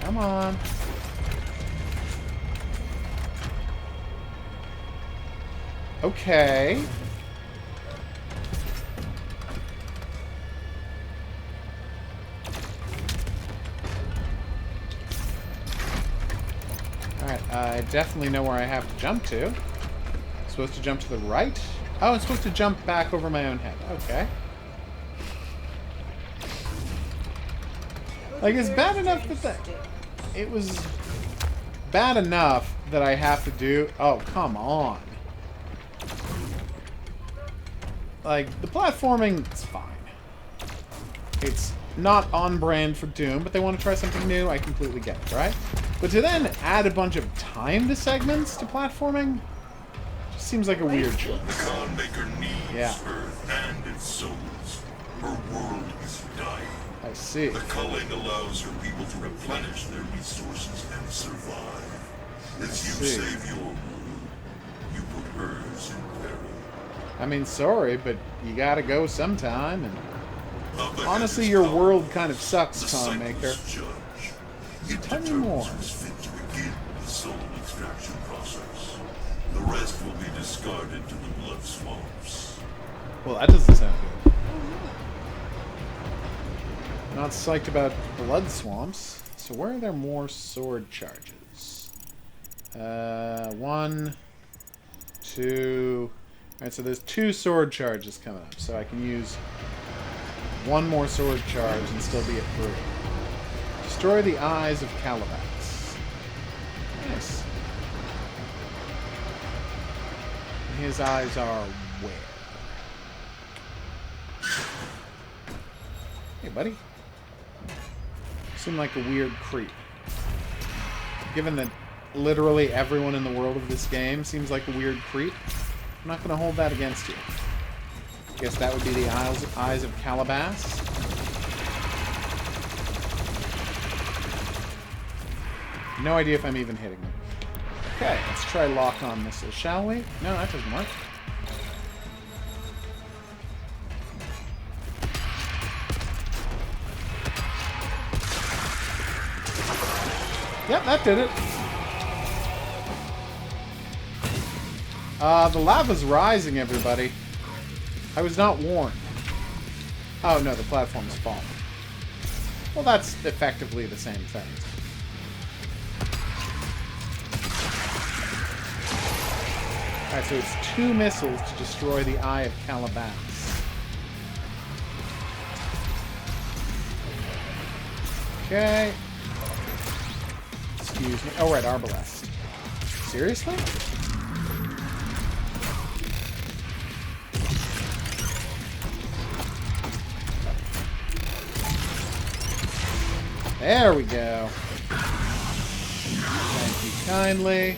Come on. Okay. Alright, I definitely know where I have to jump to. Supposed to jump to the right? Oh, I'm supposed to jump back over my own head. Okay. Like, it's bad enough that it was bad enough that I have to do... Oh, come on. Like, the platforming is fine. It's not on brand for Doom, but they want to try something new. I completely get it, right? But to then add a bunch of timed segments to platforming just seems like a weird choice. The Khan Maker needs Earth and its souls. Her world is dying. I see. The culling allows her people to replenish their resources and survive. As you save your world, you put hers in peril. I mean, sorry, but you gotta go sometime, and Up ahead honestly, is your power. world kind of sucks, The Khan cycle's Maker. judge. It Tell me determines more. who's fit to begin the soul extraction process. The rest will be discarded to the blood swamps. Well, that doesn't sound good. Not psyched about blood swamps. So where are there more sword charges? 1, 2... Alright, so there's 2 sword charges coming up. So I can use 1 more sword charge and still be at 3. Destroy the eyes of Calabax. Nice. His eyes are where? Hey, buddy. Seem like a weird creep. Given that literally everyone in the world of this game seems like a weird creep, I'm not going to hold that against you. Guess that would be the eyes of Calabas. No idea if I'm even hitting them. Okay, let's try lock-on missile, shall we? No, that doesn't work. Yep, that did it. The lava's rising, everybody. I was not warned. Oh, no, the platform's falling. Well, that's effectively the same thing. Alright, so it's 2 missiles to destroy the Eye of Calabas. Okay. Excuse me. Oh, right, Arbalest. Seriously? There we go. Thank you kindly.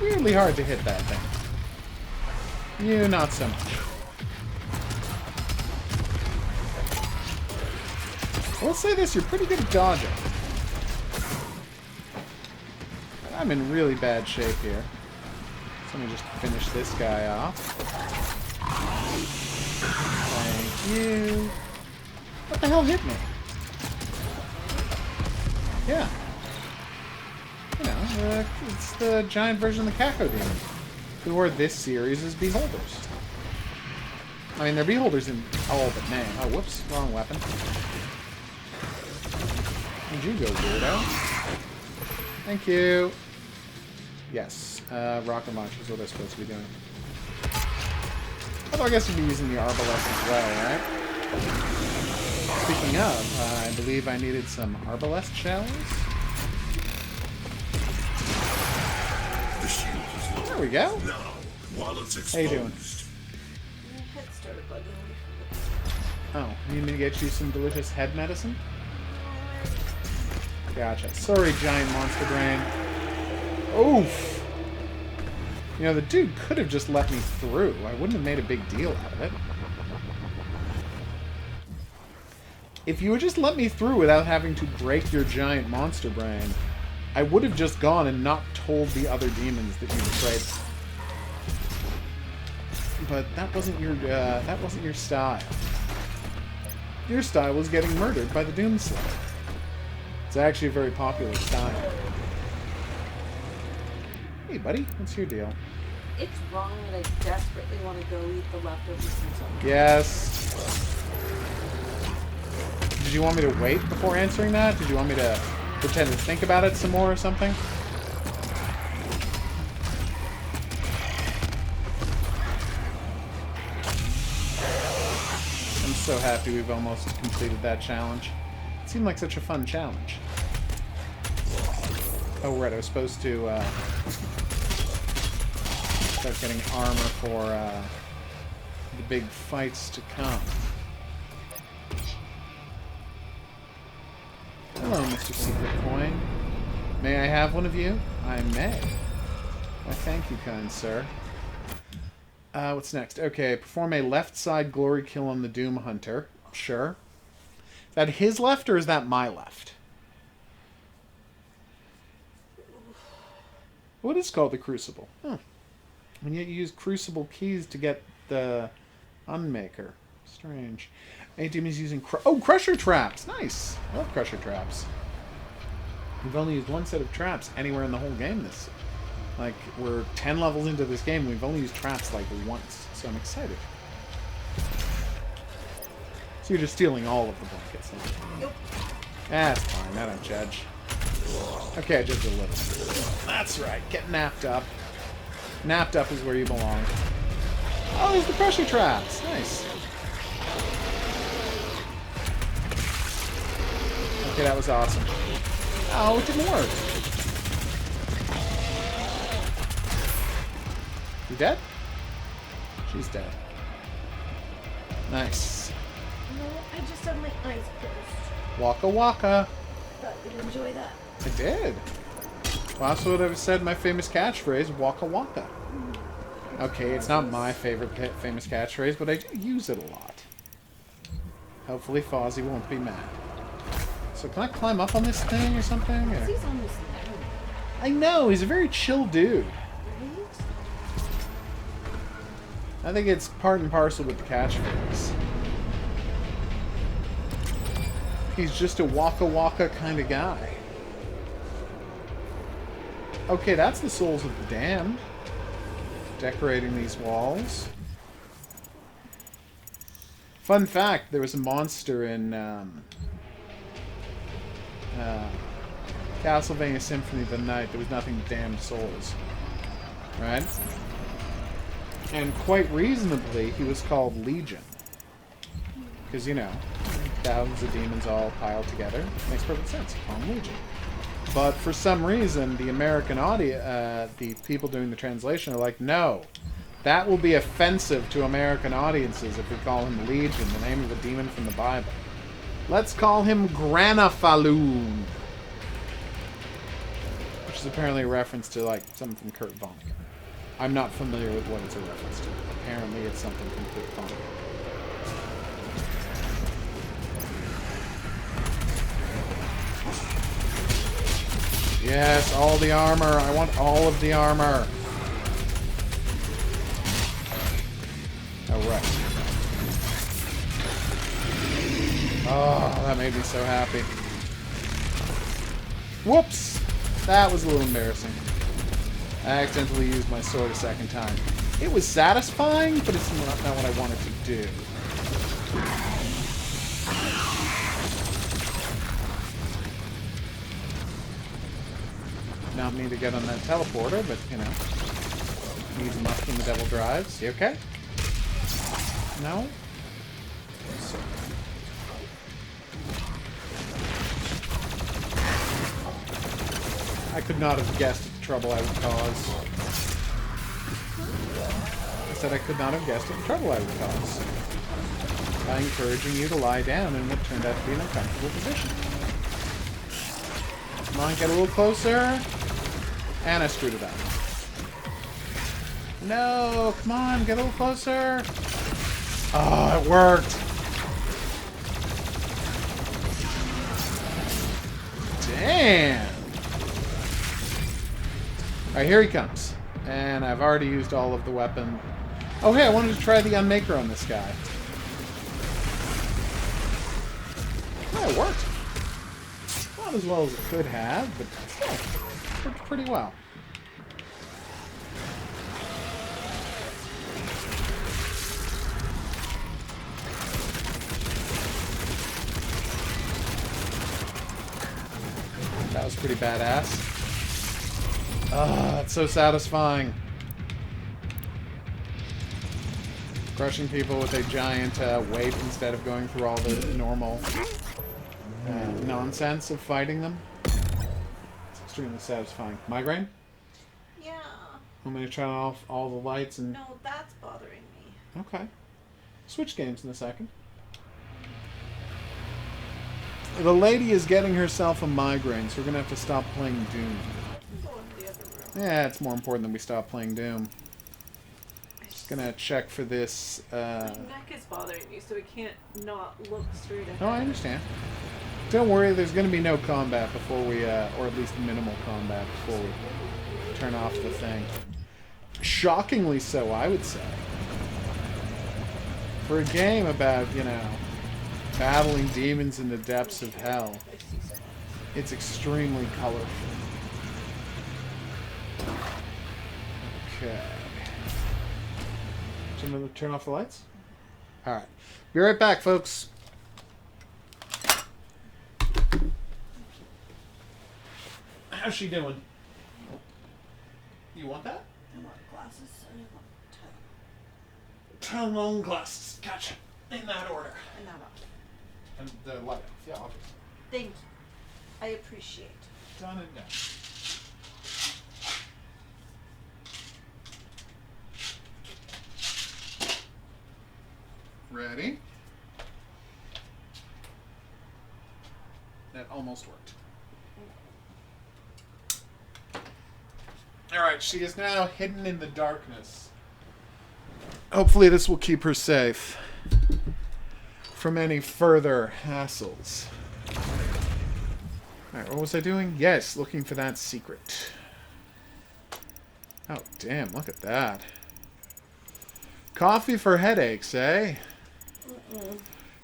Weirdly hard to hit that thing. You, not so much. I'll say this, you're pretty good at dodging. I'm in really bad shape here. So let me just finish this guy off. Thank you. What the hell hit me? Yeah. You know, it's the giant version of the Kako Demon, who are this series' beholders. I mean, they're beholders in all but name. Oh, whoops, wrong weapon. Where'd you go, weirdo? Thank you. Yes, rocket launchers, what am I supposed to be doing? Although I guess you'd be using the Arbalest as well, right? Speaking of, I believe I needed some Arbalest shells. The shield is low. There we go. Now, while it's exposed, How you doing? My head started bugging me. Oh, need me to get you some delicious head medicine? Gotcha. Sorry, giant monster brain. Oof! You know, the dude could have just let me through. I wouldn't have made a big deal out of it. If you would just let me through without having to break your giant monster brain, I would have just gone and not told the other demons that you betrayed them. But that wasn't your style. Your style was getting murdered by the Doomslayer. It's actually a very popular style. Hey, buddy, what's your deal? It's wrong that I desperately want to go eat the leftovers from something. Yes. Did you want me to wait before answering that? Did you want me to pretend to think about it some more or something? I'm so happy we've almost completed that challenge. It seemed like such a fun challenge. Oh, right, I was supposed to start getting armor for the big fights to come. Hello, Mr. Secret Coin. May I have one of you? I may. Why, thank you, kind sir. What's next? Okay, perform a left side glory kill on the Doom Hunter. Sure. Is that his left or is that my left? What is called the Crucible? Huh. And yet you use Crucible keys to get the Unmaker. Strange. A demon's using... Crusher Traps! Nice! I love Crusher Traps. We've only used one set of traps anywhere in the whole game this... Like, we're 10 levels into this game, we've only used traps, like, once. So I'm excited. So you're just stealing all of the blankets. Nope. That's fine, I don't judge. Okay, I judge a little. That's right, get napped up. Napped up is where you belong. Oh, there's the pressure traps. Nice. Okay, that was awesome. Oh, it didn't work. You dead? She's dead. Nice. No, I just have my eyes closed. Waka waka. Thought you'd enjoy that. I did. Well, that's what I've said my famous catchphrase, waka waka. Okay, it's not my favorite famous catchphrase, but I do use it a lot. Hopefully Fozzie won't be mad. So can I climb up on this thing or something? Or? He's almost there. I know, he's a very chill dude. Right? I think it's part and parcel with the catchphrase. He's just a waka waka kind of guy. Okay, that's the souls of the damned. Decorating these walls. Fun fact, there was a monster in Castlevania Symphony of the Night. There was nothing but damned souls. Right? And quite reasonably, he was called Legion. Because, you know, thousands of demons all piled together. Makes perfect sense. Call him Legion. But for some reason, the American audience, the people doing the translation are like, no, that will be offensive to American audiences if we call him Legion, the name of a demon from the Bible. Let's call him Granafaloon. Which is apparently a reference to, like, something from Kurt Vonnegut. I'm not familiar with what it's a reference to. Apparently it's something from Kurt Vonnegut. Yes, all the armor. I want all of the armor. Alright. Oh, that made me so happy. Whoops! That was a little embarrassing. I accidentally used my sword a second time. It was satisfying, but it's not what I wanted to do. Not mean to get on that teleporter, but, you know. Needs must when the devil drives. You okay? No? So. I could not have guessed at the trouble I would cause. I said I could not have guessed at the trouble I would cause. By encouraging you to lie down in what turned out to be an uncomfortable position. Come on, get a little closer. And I screwed it up. No, come on, get a little closer. Oh, it worked. Damn. Alright, here he comes. And I've already used all of the weapon. Oh, hey, I wanted to try the Unmaker on this guy. Oh, it worked. Not as well as it could have, but still worked pretty well. That was pretty badass. Ah, it's so satisfying. Crushing people with a giant weight instead of going through all the normal nonsense of fighting them. It's extremely satisfying. Migraine? Yeah. Want me to turn off all the lights and... No, that's bothering me. Okay. Switch games in a second. The lady is getting herself a migraine, so we're going to have to stop playing Doom. Go in the other room. Yeah, it's more important that we stop playing Doom. Just going to check for this... My neck is bothering me, so I can't not look straight ahead. Oh, I understand. Don't worry, there's going to be no combat before we, or at least minimal combat before we turn off the thing. Shockingly so, I would say. For a game about, you know, battling demons in the depths of hell, it's extremely colorful. Okay. Turn off the lights? Alright. Be right back, folks. How's she doing? You want that? I want glasses and I want Turn on glasses. Gotcha. In that order. and that off. And the light. Yeah, obviously. Thank you. I appreciate. Done and done. Ready? That almost worked. Alright, she is now hidden in the darkness. Hopefully this will keep her safe from any further hassles. Alright, what was I doing? Yes, looking for that secret. Oh, damn, look at that. Coffee for headaches, eh?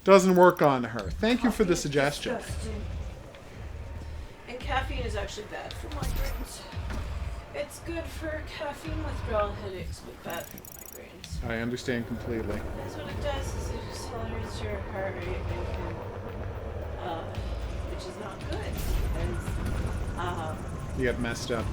Doesn't work on her. Thank you for the suggestion. Disgusting. And caffeine is actually bad for migraines. It's good for caffeine withdrawal headaches, but bad for migraines. I understand completely. That's what it does, is it accelerates your heart rate and can, which is not good. Because, You get messed up,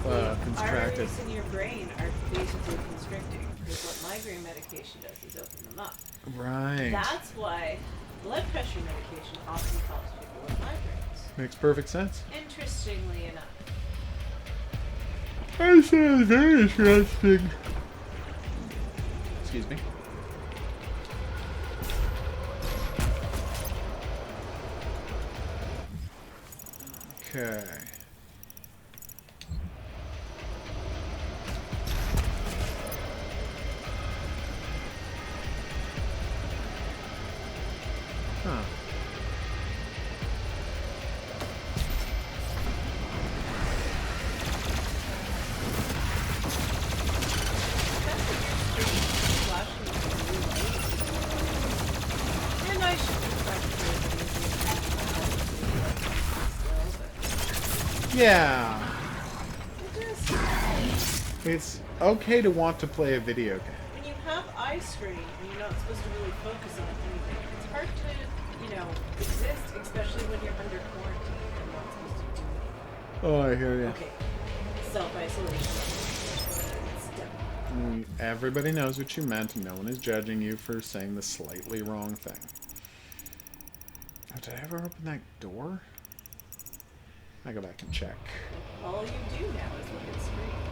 constricted. arteries in your brain are basically constricting. Because what migraine medication does is open them up. Right. That's why blood pressure medication often helps people with migraines. Makes perfect sense. Interestingly enough. I sound very interesting. Excuse me. Okay. Huh. And I should Yeah. It's okay to want to play a video game. when you have eye strain and you're not supposed to really focus on anything, it's hard to, you know, exist, especially when you're under quarantine and not supposed to do anything. Oh, I hear you. Okay, self-isolation. Everybody knows what you meant, and no one is judging you for saying the slightly wrong thing. Oh, did I ever open that door? I go back and check. All you do now is look at screens.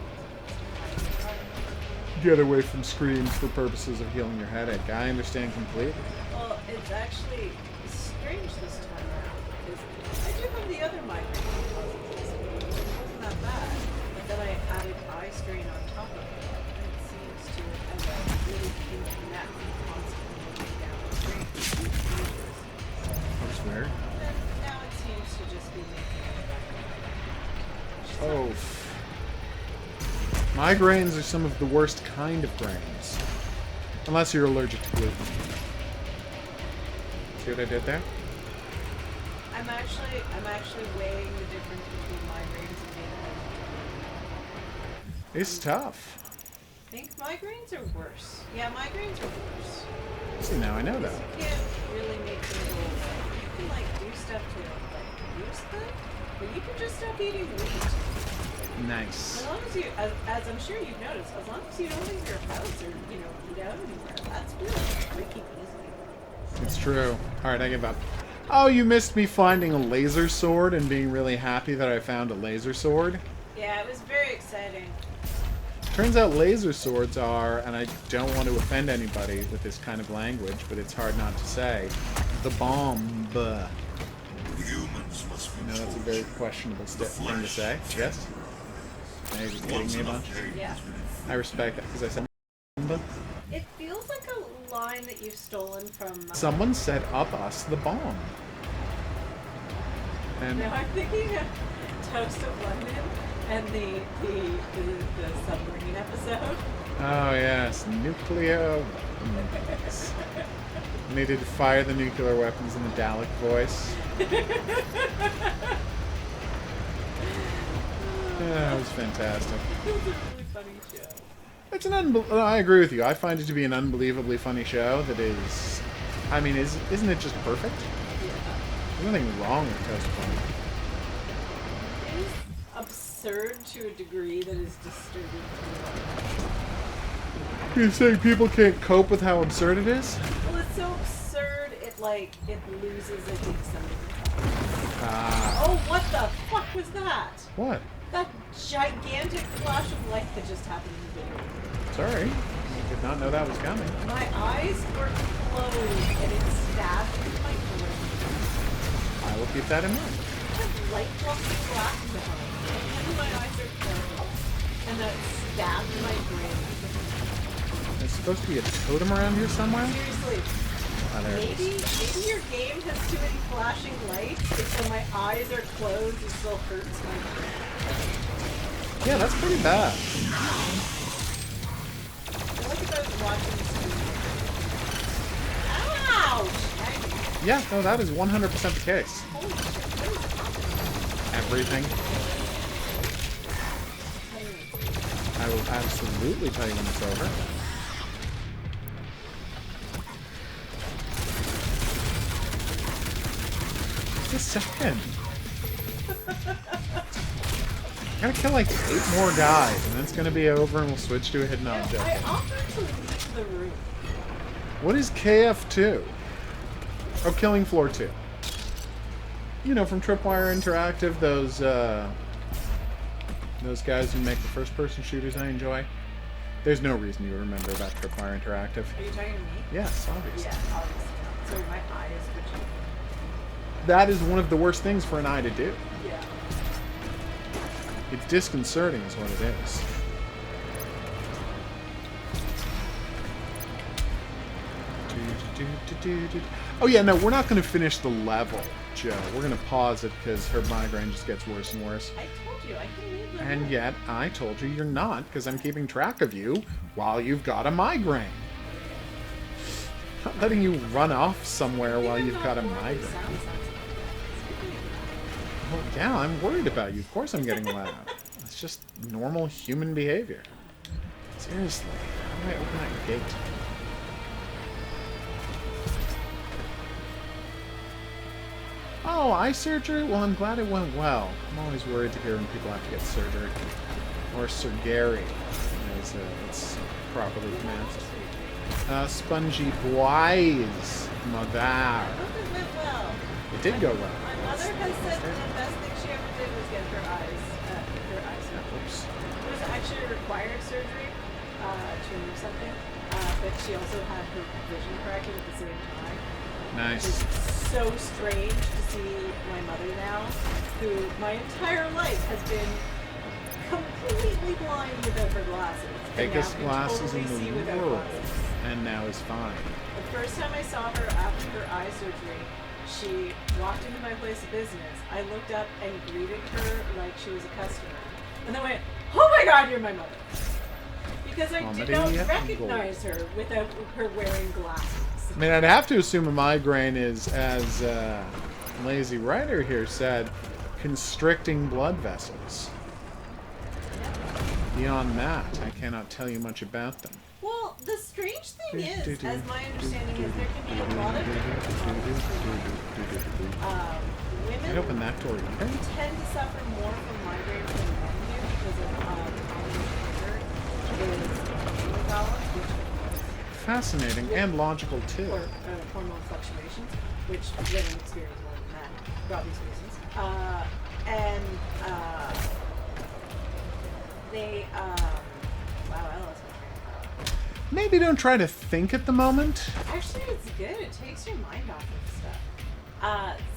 Get away from screens for purposes of healing your headache. I understand completely. Well, it's actually strange this time around because I do have the other migraine causes. It wasn't that bad, but then I added eye strain on top of it, and it seems to have a really pink neck constantly looking down the screen. That's weird. And now it seems to just be making it back. Oh. Migraines are some of the worst kind of grains. Unless you're allergic to gluten. See what I did there? I'm I'm actually weighing the difference between migraines and being like. It's tough. I think migraines are worse. Yeah, migraines are worse. See, now I know that. You can't really make them go away. You can like do stuff to like reduce them, but you can just stop eating wheat. Nice. As long as you, as I'm sure you've noticed, as long as you don't leave your house or eat out anywhere, that's really pretty easy. It's true. Alright, I give up. Oh, you missed me finding a laser sword and being really happy that I found a laser sword? Yeah, it was very exciting. Turns out laser swords are, and I don't want to offend anybody with this kind of language, but it's hard not to say, the bomb. Humans must be That's a very questionable thing to say. Yes? Now you're just kidding me a bunch? Yeah. I respect that because I said bomb. It feels like a line that you've stolen from. Someone set up us the bomb. And Now I'm thinking of Toast of London and the submarine episode. oh yes, nuclear weapons. Needed to fire the nuclear weapons in a Dalek voice. Yeah, it was fantastic. It was a really funny show. It's an I agree with you. I find it to be an unbelievably funny show that is... I mean, isn't it just perfect? Yeah. There's nothing wrong with Toast of London. It is absurd to a degree that is disturbing to me. You're saying people can't cope with how absurd it is? Well, it's so absurd, it loses, I think, something. Ah. Oh, what the fuck was that? What? That gigantic flash of light that just happened in the video. Sorry. I did not know that was coming. My eyes were closed and it stabbed my brain. I will keep that in mind. I have light blocking glasses behind me, and my eyes are closed. And that stabbed my brain. There's supposed to be a totem around here somewhere? Seriously. Oh, there it is. Maybe your game has too many flashing lights, and so my eyes are closed and still hurts my brain. Yeah, that's pretty bad. I feel like if I was watching this movie. Ouch! Yeah, no, that is 100% the case. Holy shit, what is happening? Everything. I will absolutely tell you when it's over. Just a second. Gotta kill like 8 more guys, and then it's gonna be over, and we'll switch to a hidden object. I offered to leave the room. What is KF2? Oh, Killing Floor 2. You know, from Tripwire Interactive, those guys who make the first-person shooters I enjoy. There's no reason you remember about Tripwire Interactive. Are you talking to me? Yes, obviously. Yeah, obviously not. So my eyes twitching. That is one of the worst things for an eye to do. Yeah. It's disconcerting is what it is. Oh yeah, no, we're not going to finish the level, Joe. We're going to pause it because her migraine just gets worse and worse. I told you, I can leave the room. And yet, I told you you're not because I'm keeping track of you while you've got a migraine. Not letting you run off somewhere while you've got a migraine. Well, yeah, I'm worried about you. Of course I'm getting loud. It's just normal human behavior. Seriously, how do I open that gate? Oh, eye surgery? Well, I'm glad it went well. I'm always worried to hear when people have to get surgery. Or surgery, as it's properly pronounced. Spongy boys, mother. I hope it went well. It did go well. My mother has said that the best thing she ever did was get her eyes surgery. Oops. It was actually a required surgery to remove something, but she also had her vision corrected at the same time. Nice. It's so strange to see my mother now, who my entire life has been completely blind without her glasses. and Biggest now can glasses totally in see the without world. glasses. And now is fine. The first time I saw her after her eye surgery, she walked into my place of business. I looked up and greeted her like she was a customer. And then went, "Oh my god, you're my mother." Because I did not recognize her without her wearing glasses. I mean, I'd have to assume a migraine is Lazy Writer here said, constricting blood vessels. Beyond that, I cannot tell you much about them. Well, the strange thing is, as my understanding is, there can be a lot of different causes for women I opened that door either. tend to suffer more from migraines than men do because of common trigger is hormone imbalance, which Fascinating and logical too. or hormone fluctuations, which women experience more than men for obvious reasons. They wow, I lost my train of thought. Maybe don't try to think at the moment. Actually, it's good. It takes your mind off of stuff.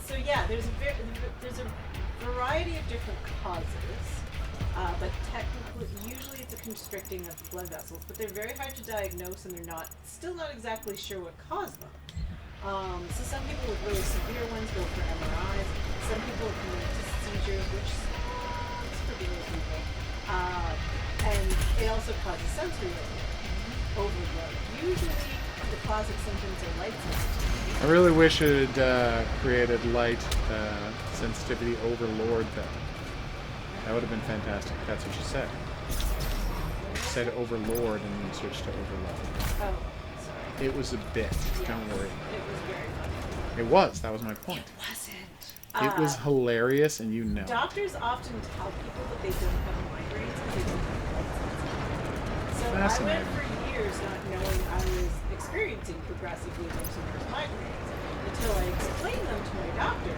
So yeah, there's a variety of different causes, but technically, usually it's a constricting of the blood vessels. But they're very hard to diagnose, and they're still not exactly sure what caused them. So some people with really severe ones go for MRIs. Some people can lead to seizures, which sucks for those people. And it also causes sensory overload. Usually, the classic symptoms are light sensitivity. I really wish it had created light sensitivity overlord though. That would have been fantastic. That's what you said. You said overlord and then switched to overload. Oh, sorry. It was a bit. Yeah, Don't worry. It was very funny. It was. That was my point. It wasn't. It was hilarious, and you know. Doctors often tell people that they don't have migraines because they don't have light sensitivity. So I went Fascinating. for years not knowing I was experiencing progressively worse and worse migraines until I explained them to my doctor.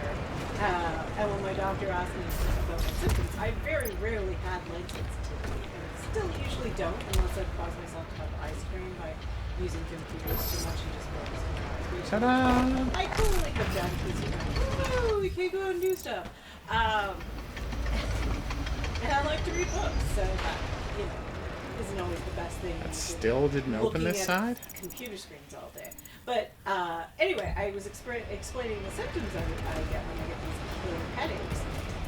And when my doctor asked me about my symptoms, I very rarely had light sensitivity. And I still usually don't unless I've caused myself to have eye strain by using computers too much and just focusing on my eyes. Ta-da! I totally have done because, you know, woo, we can go and do stuff. And I like to read books, so that, you know, isn't always the best thing. That when you're still didn't open looking this at side? computer screens all day. But anyway, I was explaining the symptoms I get when I get these killer headaches.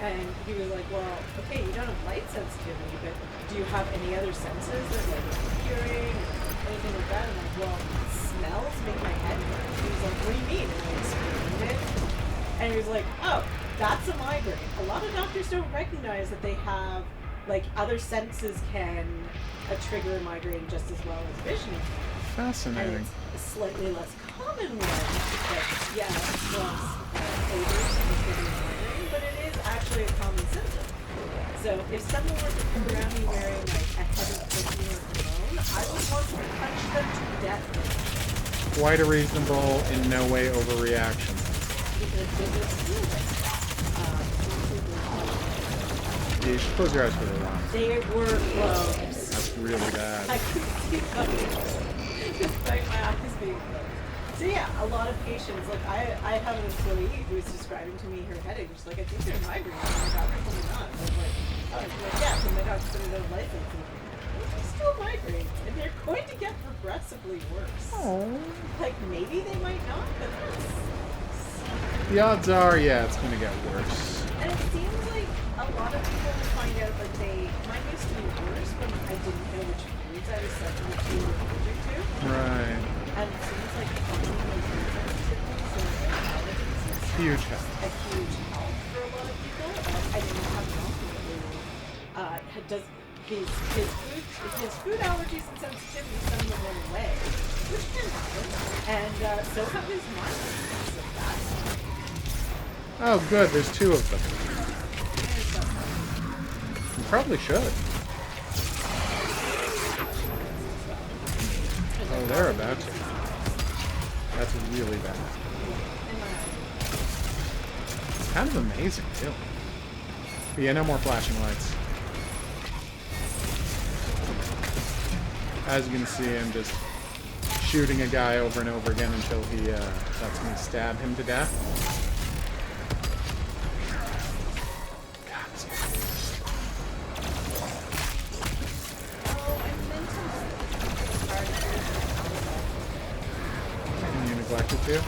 And he was like, well, okay, you don't have light sensitivity, but do you have any other senses that like hearing or anything like that? And I'm like, well, smells make my head hurt. And he was like, what do you mean? And I explained it. And he was like, oh, that's a migraine. A lot of doctors don't recognize that they have, like, other senses can trigger a migraine just as well as vision. And Fascinating. it's a slightly less common one, but yeah, it's less odors can trigger a migraine, but it is actually a common symptom. So if someone were to come around me wearing like a heavy perfume or cologne, I would want to punch them to death Quite a reasonable, in no way overreaction. because they just feel like that. You should close your eyes for a while. They were closed. That's really bad. I could see them despite my eyes being closed. So yeah, a lot of patients, like I have an employee who was describing to me her headache. She's like, I think they're migraines. And my doctor told me not. I was like, oh, she's like, yeah, because my doctor said they don't like it. It's still migraines, and they're going to get progressively worse. Oh. Like maybe they might not, but that's. The odds are, yeah, it's going to get worse. And it seems like a lot of people find out that mine used to be worse when I didn't know which foods I was suddenly allergic to. Right. And it seems like finding those food sensitivities and allergies is Huge help. a huge help for a lot of people. I didn't have an uncle who does his food allergies and sensitivities suddenly went away, which can happen. And so have his migraines. So that's Oh, good. There's two of them. You probably should. Oh, they're about to. That's really bad. It's kind of amazing, too. But yeah, no more flashing lights. As you can see, I'm just shooting a guy over and over again until he lets me stab him to death. God, this is you neglected to?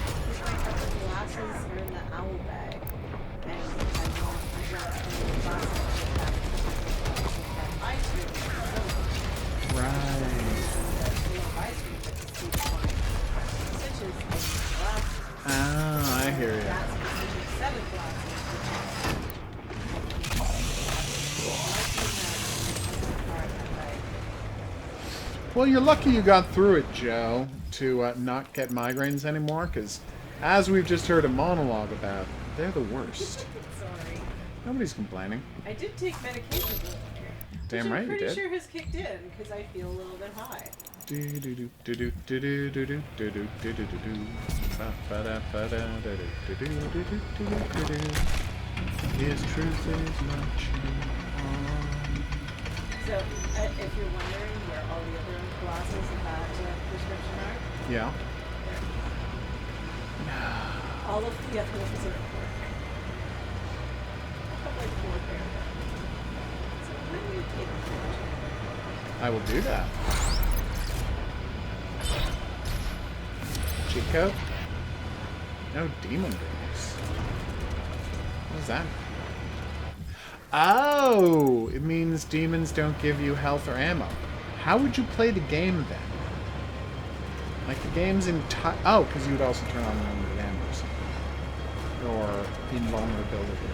glasses are in the owl bag, and I got glasses that ice cream. Right. Ice cream to see the line. Stitches and glasses. Ah, I hear you. That's 7 glasses. Well, you're lucky you got through it, Joe, to not get migraines anymore, because as we've just heard a monologue about, they're the worst. Sorry. Nobody's complaining. I did take medication earlier. Damn which right I'm you pretty did. sure has kicked in, because I feel a little bit high. His truth is marching on. So, if you're wondering where all the other glasses in that prescription are, Yeah. all of the other ones are at work. I have like 4 pairs. So when you take them, I will do that. Chico? No demon rings. What does that mean? Oh! It means demons don't give you health or ammo. How would you play the game then? Like the game's entire... Oh, because you would also turn on unlimited ammo or something. Or invulnerability.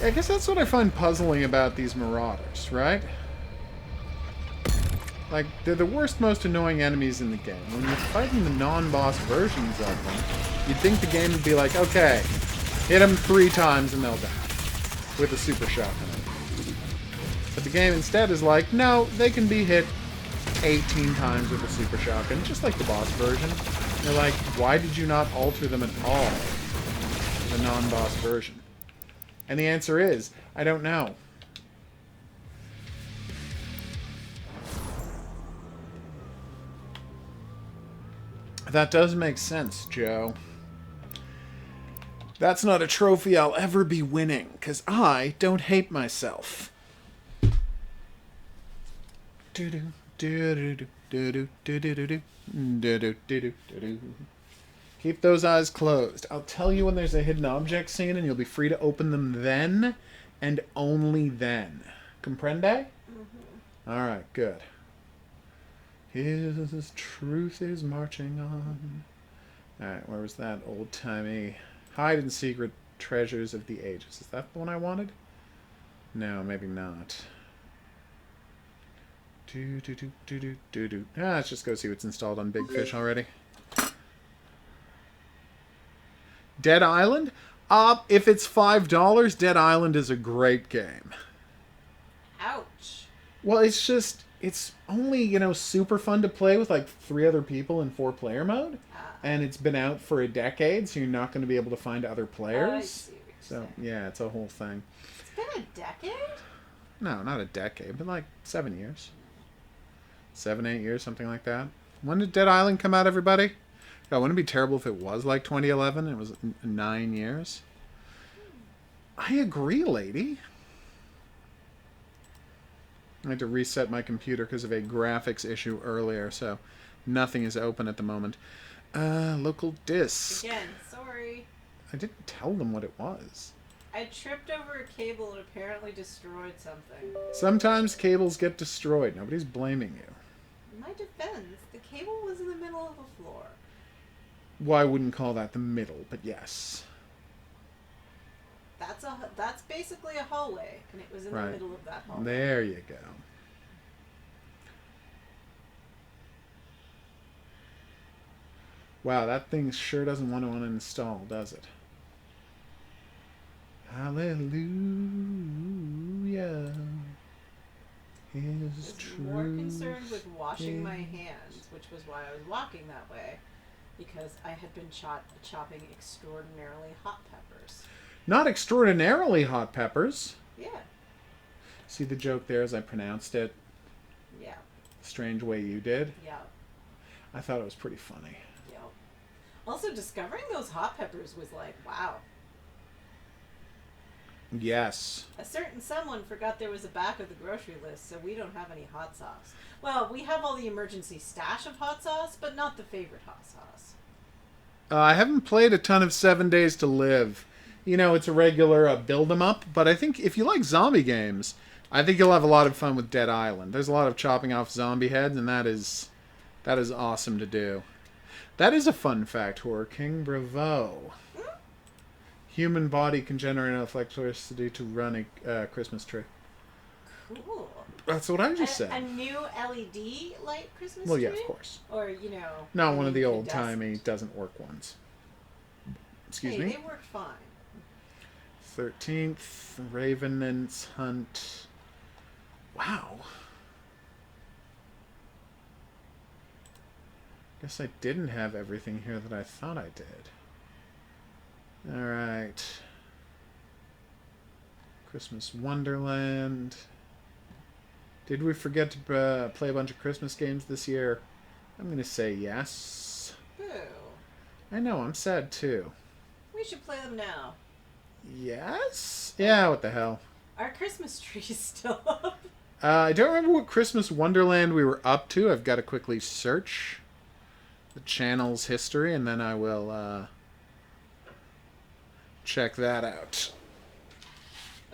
I guess that's what I find puzzling about these Marauders, right? Like, they're the worst, most annoying enemies in the game. When you're fighting the non-boss versions of them, you'd think the game would be like, okay, hit them 3 times and they'll die. With a super shotgun. But the game instead is like, no, they can be hit 18 times with a super shotgun, just like the boss version. You're like, why did you not alter them at all? The non-boss version. And the answer is, I don't know. That does make sense, Joe. That's not a trophy I'll ever be winning, because I don't hate myself. Keep those eyes closed. I'll tell you when there's a hidden object scene, and you'll be free to open them then, and only then. Comprende? Mm-hmm. All right, good. His truth is marching on. All right, where was that old-timey hide and secret treasures of the ages? Is that the one I wanted? No, maybe not. Let's just go see what's installed on Big Fish already. Dead Island? If it's $5, Dead Island is a great game. ouch. Well, it's only, super fun to play with like 3 other people in 4-player mode. And it's been out for a decade, so you're not going to be able to find other players. I see what you're So, saying. yeah, it's a whole thing. It's been a decade? No, not a decade, but like 7 years. 7, 8 years, something like that. When did Dead Island come out, everybody? God, wouldn't it be terrible if it was like 2011? It was 9 years. I agree, lady. I had to reset my computer because of a graphics issue earlier, so nothing is open at the moment. Local disk. Again, sorry. I didn't tell them what it was. I tripped over a cable and apparently destroyed something. Sometimes cables get destroyed. Nobody's blaming you. In my defense, the cable was in the middle of the floor. Well, I wouldn't call that the middle, but yes. That's basically a hallway, and it was in the middle of that hallway. There you go. Wow, that thing sure doesn't want to uninstall, does it? Hallelujah. I His was truth. more concerned with washing my is- hands, which was why I was walking that way, because I had been chopping extraordinarily hot peppers. Not extraordinarily hot peppers. Yeah, See the joke there as I pronounced it? yeah, Strange way you did. yeah, I thought it was pretty funny. yeah. Also, discovering those hot peppers was like, wow. Yes. A certain someone forgot there was a back of the grocery list, so we don't have any hot sauce. Well, we have all the emergency stash of hot sauce, but not the favorite hot sauce. I haven't played a ton of 7 Days to Live. You know, it's a regular build 'em up, but I think if you like zombie games, I think you'll have a lot of fun with Dead Island. There's a lot of chopping off zombie heads, and that is awesome to do. That is a fun fact, Horror King. Bravo. Human body can generate enough electricity to run a Christmas tree. Cool. That's what I just said. A new LED light Christmas Well, tree? yeah, of course. Or, you know... Not one of the incandescent. old-timey doesn't work ones. Excuse Hey, me? they worked fine. 13th, Ravenant's Hunt. Wow. Guess I didn't have everything here that I thought I did. Alright. Christmas Wonderland. Did we forget to play a bunch of Christmas games this year? I'm going to say yes. Boo. I know, I'm sad too. We should play them now. Yes? Yeah, what the hell. Our Christmas tree is still up. I don't remember what Christmas Wonderland we were up to. I've got to quickly search the channel's history, and then I will check that out.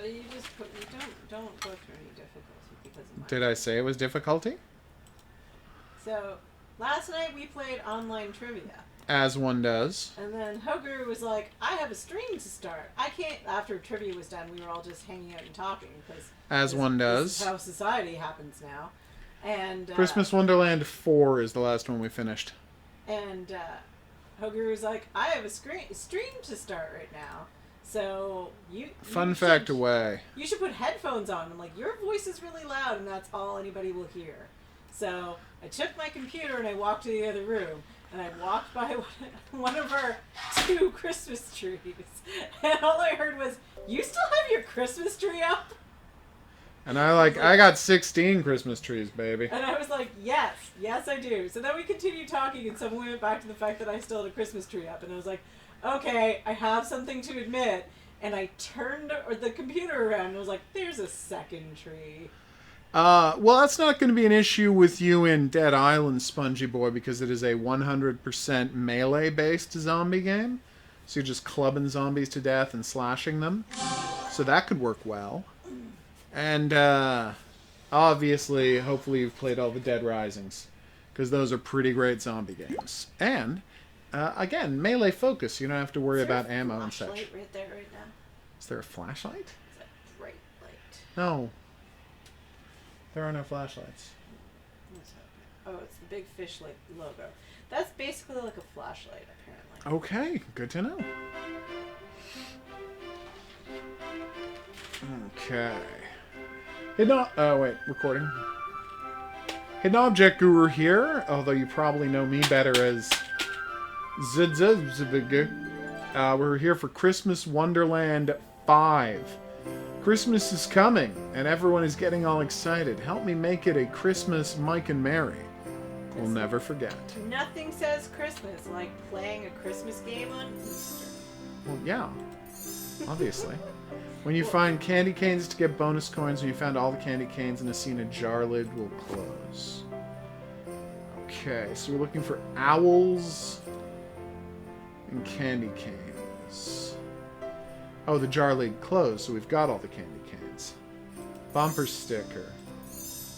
You just put, you don't go through any difficulty because of mine. Did I say it was difficulty? So, last night we played online trivia. As one does. And then HOGuru was like, I have a stream to start. I can't... After trivia was done, we were all just hanging out and talking. Because As one does. This is how society happens now. And Christmas Wonderland 4 is the last one we finished. And HOGuru was like, I have a stream to start right now. So, Fun fact away. You should put headphones on. I'm like, your voice is really loud and that's all anybody will hear. So, I took my computer and I walked to the other room. And I walked by one of our 2 Christmas trees. And all I heard was, you still have your Christmas tree up? And I got 16 Christmas trees, baby. And I was like, yes I do. So then we continued talking and someone went back to the fact that I still had a Christmas tree up. And I was like, okay, I have something to admit. And I turned the computer around and I was like, there's a second tree. Well, that's not going to be an issue with you in Dead Island, Spongy Boy, because it is a 100% melee-based zombie game. So you're just clubbing zombies to death and slashing them. So that could work well. And, obviously, hopefully you've played all the Dead Risings, because those are pretty great zombie games. And, again, melee focus. You don't have to worry about ammo and such. Flashlight right there right now? Is there a flashlight? Is that bright light? No. There are no flashlights. What's happening? Oh, it's the big fish logo. That's basically like a flashlight, apparently. Okay, good to know. Okay. Oh, wait, recording. Hidden Object Guru here, although you probably know me better as we're here for Christmas Wonderland 5. Christmas is coming, and everyone is getting all excited. Help me make it a Christmas Mike and Mary. We'll never forget. Nothing says Christmas like playing a Christmas game on Easter. Well, yeah. Obviously. When you find candy canes to get bonus coins, when you found all the candy canes in a scene, a jar lid will close. Okay, so we're looking for owls and candy canes. Oh, the jar lid closed, so we've got all the candy canes. Bumper sticker.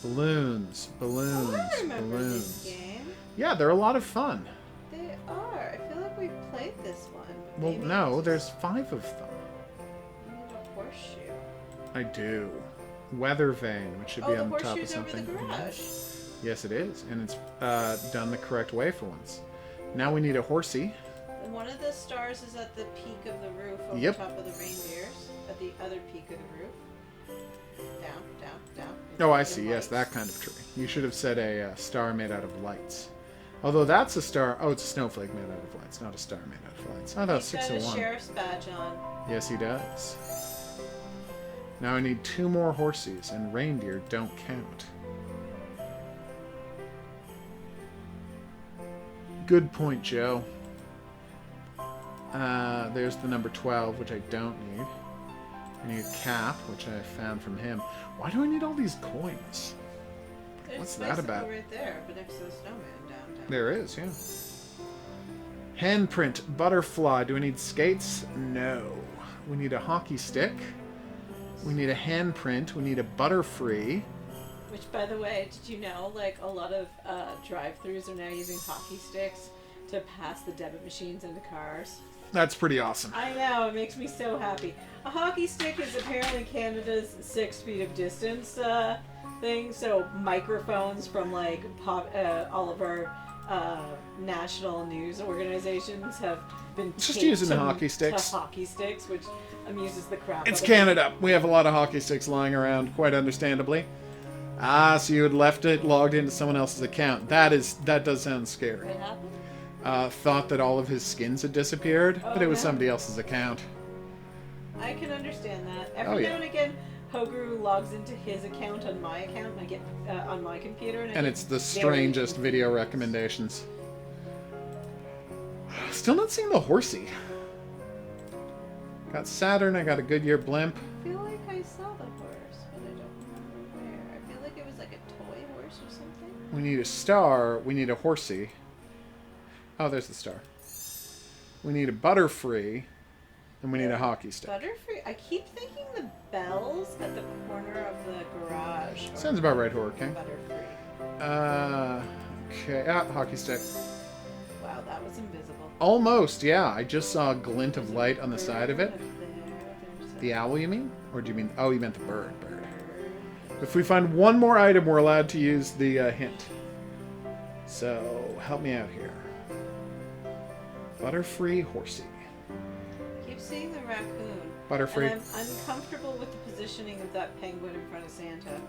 Balloons. Balloons. Oh, I remember balloons. this game. Yeah, they're a lot of fun. They are. I feel like we've played this one. But Well, maybe no, it's there's 5 of them. You need a horseshoe. I do. Weather vane, which should be The on top of horseshoe's over something. the garage. Yes, it is, and it's done the correct way for once. Now we need a horsey. And one of the stars is at the peak of the roof over Yep. top of the reindeers. At the other peak of the roof. Down, down, down. Oh, I And see. Yes, lights. that kind of tree. You should have said a star made out of lights. Although that's a star. Oh, it's a snowflake made out of lights, not a star made out of lights. Oh, that's He's got a 601. sheriff's badge on. Yes, he does. Now I need 2 more horses, and reindeer don't count. Good point, Joe. There's the number 12, which I don't need. I need a cap, which I found from him. Why do I need all these coins? There's What's a that bicycle about? right there, but next to the snowman down. There is, yeah. Handprint, butterfly. Do we need skates? No. We need a hockey stick. We need a handprint. We need a butterfree. Which, by the way, did you know, like, a lot of drive-thrus are now using hockey sticks to pass the debit machines into cars? That's pretty awesome. I know, it makes me so happy. A hockey stick is apparently Canada's 6 feet of distance thing, so microphones from, like, all of our national news organizations have been Just taped using to, hockey sticks. to hockey sticks, which amuses the crap It's out of me. Canada. We have a lot of hockey sticks lying around, quite understandably. Ah, so you had left it logged into someone else's account. That does sound scary. What happened? Thought that all of his skins had disappeared, but it was no. somebody else's account. I can understand that. Oh, Every yeah. now and again, HOGuru logs into his account on my account, and I get on my computer, and I And get it's the very- strangest video recommendations. Still not seeing the horsey. Got Saturn, I got a Goodyear blimp. I feel like I saw the horse, but I don't remember where. I feel like it was like a toy horse or something. We need a star, we need a horsey. Oh, there's the star. We need a butterfree, and we need a hockey stick. Butterfree. I keep thinking the bells at the corner of the garage. are Sounds about right, Horror King. Butterfree. Okay. Hockey stick. Wow, that was invisible. Almost, yeah. I just saw a glint of light on the side of it. Up there's a The owl, you mean? Or do you mean... Oh, you meant the bird. If we find one more item, we're allowed to use the hint. So, help me out here. Butterfree horsey. Keep seeing the raccoon. Butterfree. And I'm uncomfortable with the positioning of that penguin in front of Santa.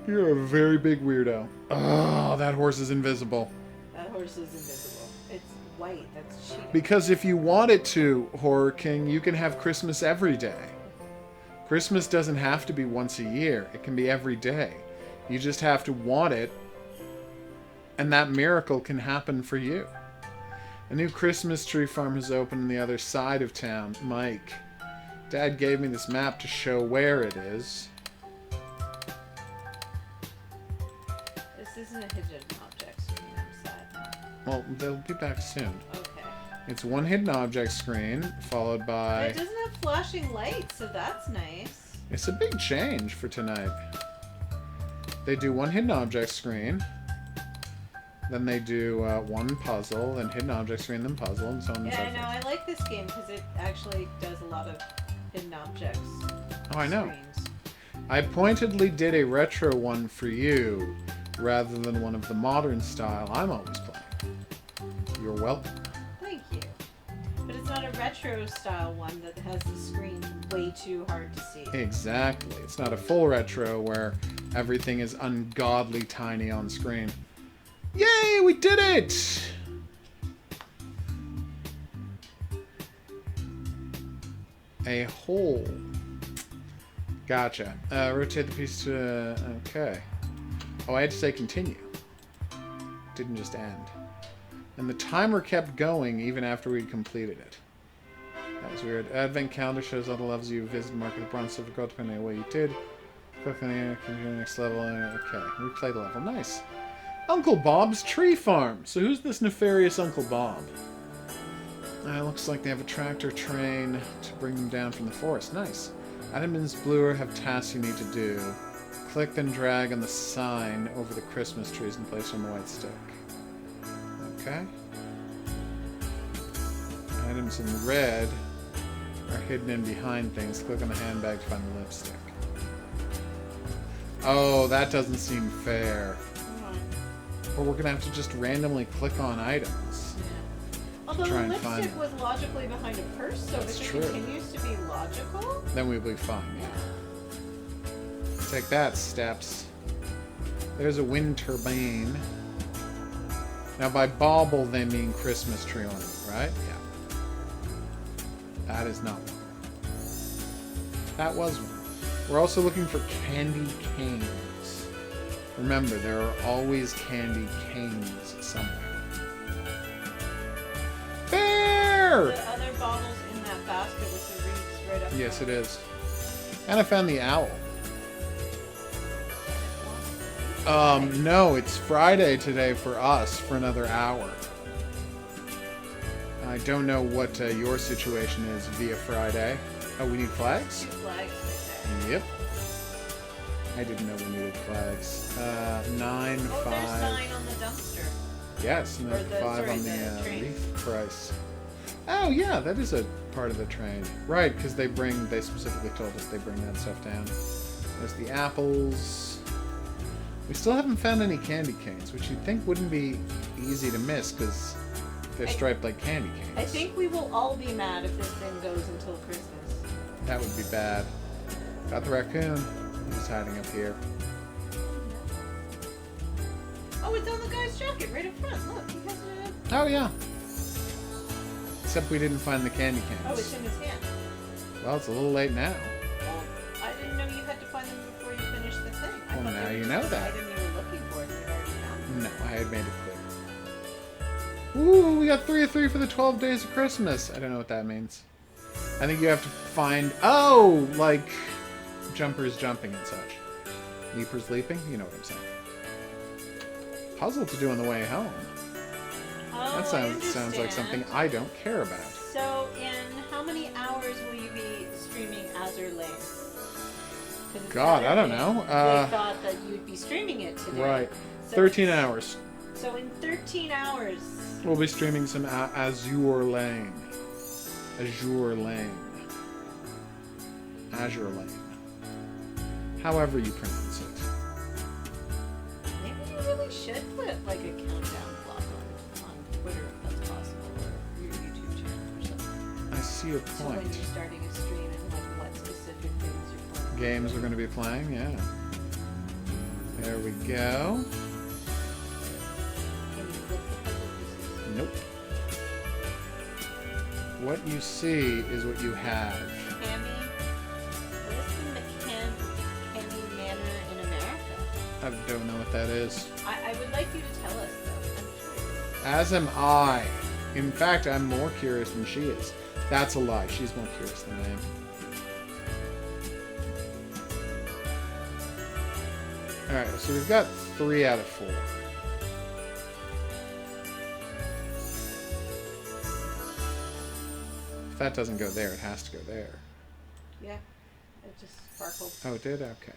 You're a very big weirdo. Oh, that horse is invisible. That horse is invisible. It's white. That's cheating. Because if you want it to, Horror King, you can have Christmas every day. Christmas doesn't have to be once a year. It can be every day. You just have to want it, and that miracle can happen for you. A new Christmas tree farm has opened on the other side of town. Mike, Dad gave me this map to show where it is. This isn't a hidden object screen. I'm sad. Well, they'll be back soon. Okay. It's one hidden object screen, followed But by... it doesn't have flashing lights, so that's nice. It's a big change for tonight. They do one hidden object screen, then they do one puzzle, then hidden object screen, then puzzle, and so on and so Yeah, I forth. know. I like this game because it actually does a lot of hidden objects. Oh, I know. Screens. I pointedly did a retro one for you, rather than one of the modern style I'm always playing. You're welcome. Thank you. But it's not a retro style one that has the screen way too hard to see. Exactly. It's not a full retro where everything is ungodly tiny on screen. Yay, we did it! A hole. Gotcha. Rotate the piece to... okay. Oh, I had to say continue. Didn't just end. And the timer kept going even after we'd completed it. That was weird. Advent calendar shows all the levels you visited. Mark the bronze, silver, gold, depending on what you did. Click on the air, continue the next level. Okay, replay the level. Nice. Uncle Bob's Tree Farm. So who's this nefarious Uncle Bob? Looks like they have a tractor train to bring them down from the forest. Nice. Adamins Bluer have tasks you need to do. Click and drag on the sign over the Christmas trees and place on the white stick. Okay. Items in red are hidden in behind things. Click on the handbag to find the lipstick. Oh, that doesn't seem fair. Or we're gonna have to just randomly click on items. Although try the and find lipstick was logically behind a purse, so That's if it true. continues to be logical, Then we'll be fine. yeah. Take that, steps. There's a wind turbine. Now by bauble they mean Christmas tree ornament, right? Yeah. That is not one. That was one. We're also looking for candy canes. Remember, there are always candy canes somewhere. Bear! The other bottles in that basket with the wreaths right up Yes, front. it is. And I found the owl. No, it's Friday today for us for another hour. I don't know what your situation is via Friday. Oh, we need flags? 2 flags right there. Yep. I didn't know we needed flags. 9, Oh, 5. there's 9 on the dumpster. Yes, and Or then the- 5 sorry, on the the train. leaf price. Oh, yeah, that is a part of the train. Right, because they specifically told us they bring that stuff down. There's the apples. We still haven't found any candy canes, which you'd think wouldn't be easy to miss, because they're striped like candy canes. I think we will all be mad if this thing goes until Christmas. That would be bad. Got the raccoon. He's hiding up here. Oh, it's on the guy's jacket right up front. Look, he has it. Oh, yeah. Except we didn't find the candy canes. Oh, it's in his hand. Well, it's a little late now. Well, I didn't know you had to find them before you finished the thing. I Well, thought now they you were know just that. the item you were looking for and you'd already found them. No, I had made it clear. Ooh, we got 3 of 3 for the 12 days of Christmas. I don't know what that means. I think you have to find... Oh! Like, jumpers jumping and such. Leapers leaping? You know what I'm saying. Puzzle to do on the way home. Oh, That sounds like something I don't care about. So, in how many hours will you be streaming Azure Lane? 'Cause it's God, I don't Saturday. know. They thought that you'd be streaming it today. Right. So 13 it's- hours. So in 13 hours. We'll be streaming some Azure Lane. Azure Lane. Azure Lane. However you pronounce it. Maybe you really should put like a countdown clock on Twitter if that's possible, or your YouTube channel or something. I see your So when point. you're starting a stream and like what specific things you're playing. Games we're going to be playing, yeah. There we go. Can you flip the puzzle pieces? Nope. What you see is what you have. Cammy, what is the Cammy Manor in America? I don't know what that is. I would like you to tell us though. I'm curious. As am I. In fact, I'm more curious than she is. That's a lie. She's more curious than I am. Alright, so we've got 3 out of 4. If that doesn't go there, it has to go there. Yeah, it just sparkled. Oh, it did? Okay.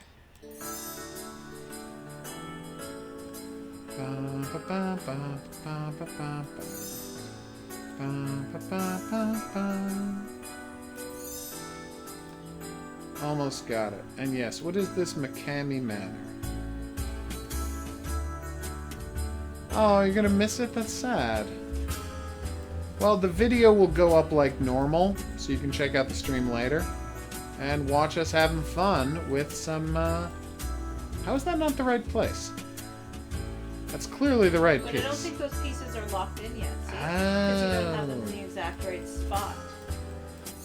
Almost got it. And yes, what is this McCamey Manor? Oh, you're gonna miss it? That's sad. Well, the video will go up like normal, so you can check out the stream later. And watch us having fun with some, How is that not the right place? That's clearly the right But piece. I don't think those pieces are locked in yet, see? Because you don't have them in Oh. the exact right spot.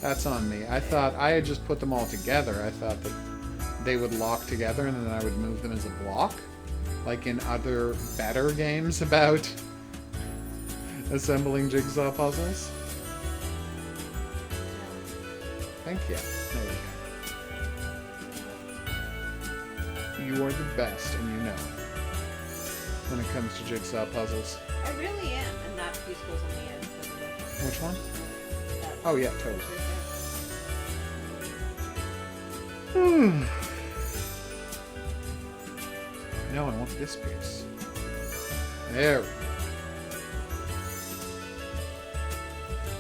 That's on me. I thought I had just put them all together. I thought that they would lock together and then I would move them as a block. Like in other better games about assembling jigsaw puzzles. Thank you. There you go. You are the best, and you know it, when it comes to jigsaw puzzles. I really am, and that piece goes on the end. Of the Which one? that Oh, yeah, totally. right No, I want this piece. There we go.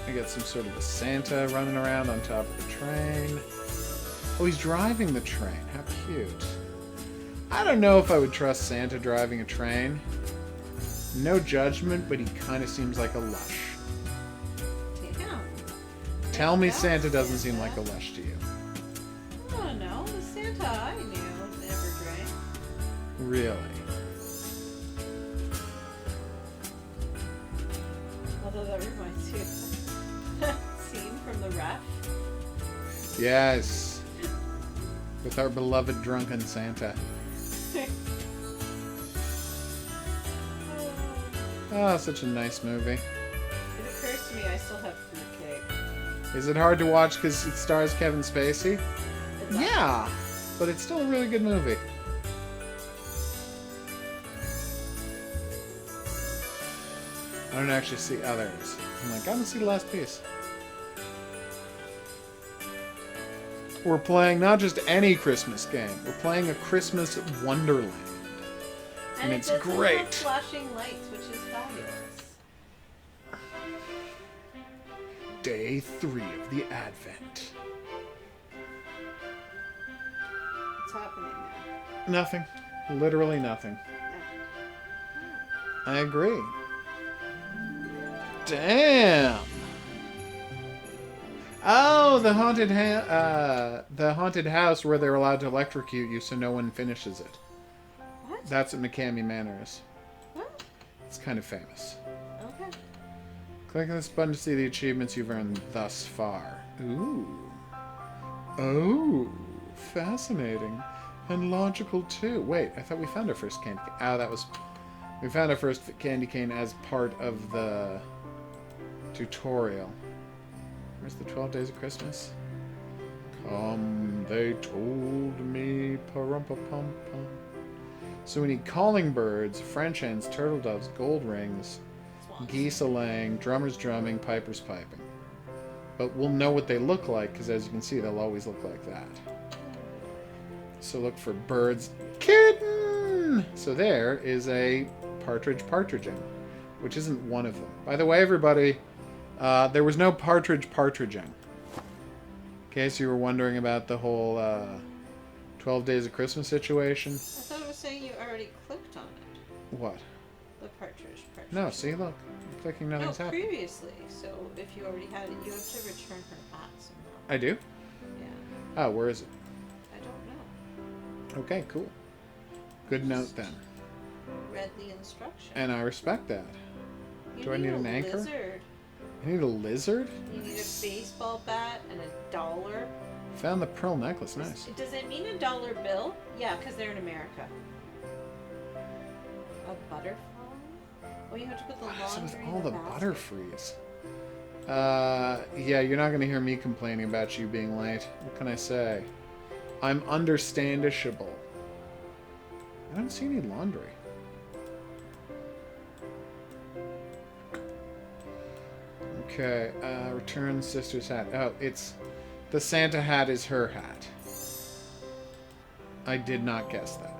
I got some sort of a Santa running around on top of the train. Oh, he's driving the train. How cute. I don't know if I would trust Santa driving a train. No judgment, but he kind of seems like a lush. there. Damn. Tell me That's Santa doesn't seem Santa. like a lush to you. Oh no, the Santa I knew never drank. Really? Although that reminds you of that scene from the ref. Yes. With our beloved drunken Santa. Oh, such a nice movie. It occurs to me I still have fruitcake. Is it hard to watch because it stars Kevin Spacey? It's not- Yeah, but it's still a really good movie. I don't actually see others. I'm like, I don't see the last piece. We're playing not just any Christmas game. We're playing a Christmas Wonderland. And it's it does great. have flashing lights, which is fabulous. Day 3 of the Advent. What's happening there? Nothing. Literally nothing. I agree. Damn. Oh, the haunted house where they're allowed to electrocute you so no one finishes it. What? That's what McCamey Manor is. What? It's kind of famous. Okay. Click on this button to see the achievements you've earned thus far. Ooh. Oh, fascinating. And logical, too. Wait, I thought we found our first candy cane. Oh, that was... We found our first candy cane as part of the tutorial. Where's the 12 Days of Christmas? Come, they told me, pa-rum-pa-pum-pum. So we need calling birds, French hens, turtle doves, gold rings, geese a-laying, drummers drumming, pipers piping. But we'll know what they look like, because as you can see, they'll always look like that. So look for birds. Kitten! So there is a partridge partridging, which isn't one of them. By the way, everybody, there was no partridge partridging. In case you were wondering about the whole 12 Days of Christmas situation. I thought it was saying you already clicked on it. What? The partridge. No, see, look. I'm clicking, nothing's No, happening. previously. So if you already had it, you have to return her hat somehow. I do? Yeah. Oh, where is it? I don't know. Okay, cool. Good note then. Read the instructions. And I respect that. You Do I need an a anchor? Lizard. I need a lizard? You need a baseball bat and $1. Found the pearl necklace, nice. Does it mean $1 bill? Yeah, because they're in America. A butterfly? Oh, you have to put the So with laundry all in the basket. butterfrees. Yeah, you're not going to hear me complaining about you being late. What can I say? I'm understandishable. I don't see any laundry. Okay, return sister's hat. Oh, it's... The Santa hat is her hat. I did not guess that.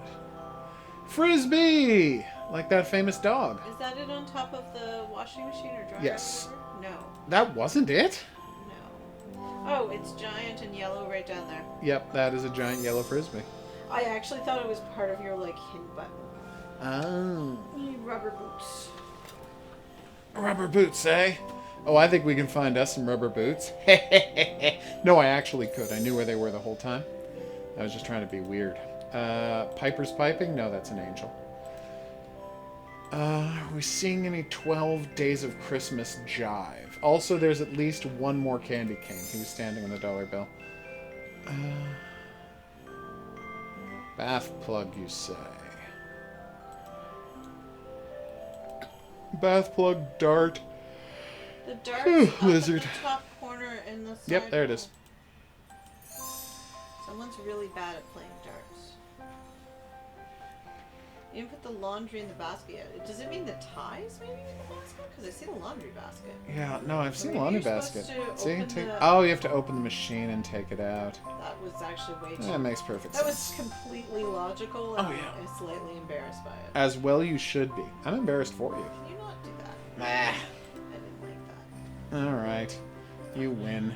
Frisbee! Like that famous dog. Is that it on top of the washing machine or dryer? Yes. or whatever? No. That wasn't it? No. Oh, it's giant and yellow right down there. Yep, that is a giant yellow Frisbee. I actually thought it was part of your, like, hint button. Oh. You need rubber boots. Rubber boots, eh? Oh, I think we can find us some rubber boots. No, I actually could. I knew where they were the whole time. I was just trying to be weird. Piper's piping? No, that's an angel. Are we seeing any 12 Days of Christmas jive? Also, there's at least one more candy cane. He was standing on the dollar bill. Bath plug, you say? Bath plug dart. The dart's up Lizard. in the top corner in the side. Yep, there it is. Someone's really bad at playing darts. You didn't put the laundry in the basket yet. Does it mean the ties maybe in the basket? Because I see the laundry basket. Yeah, no, I've seen Maybe laundry you're basket. supposed to See, open take. the- Oh, you have to open the machine and take it out. That was actually way too... That makes perfect That was sense. completely logical, and Oh, yeah. I'm slightly embarrassed by it. As well you should be. I'm embarrassed for you. Can you not do that? Nah. I didn't like that. Alright. You win.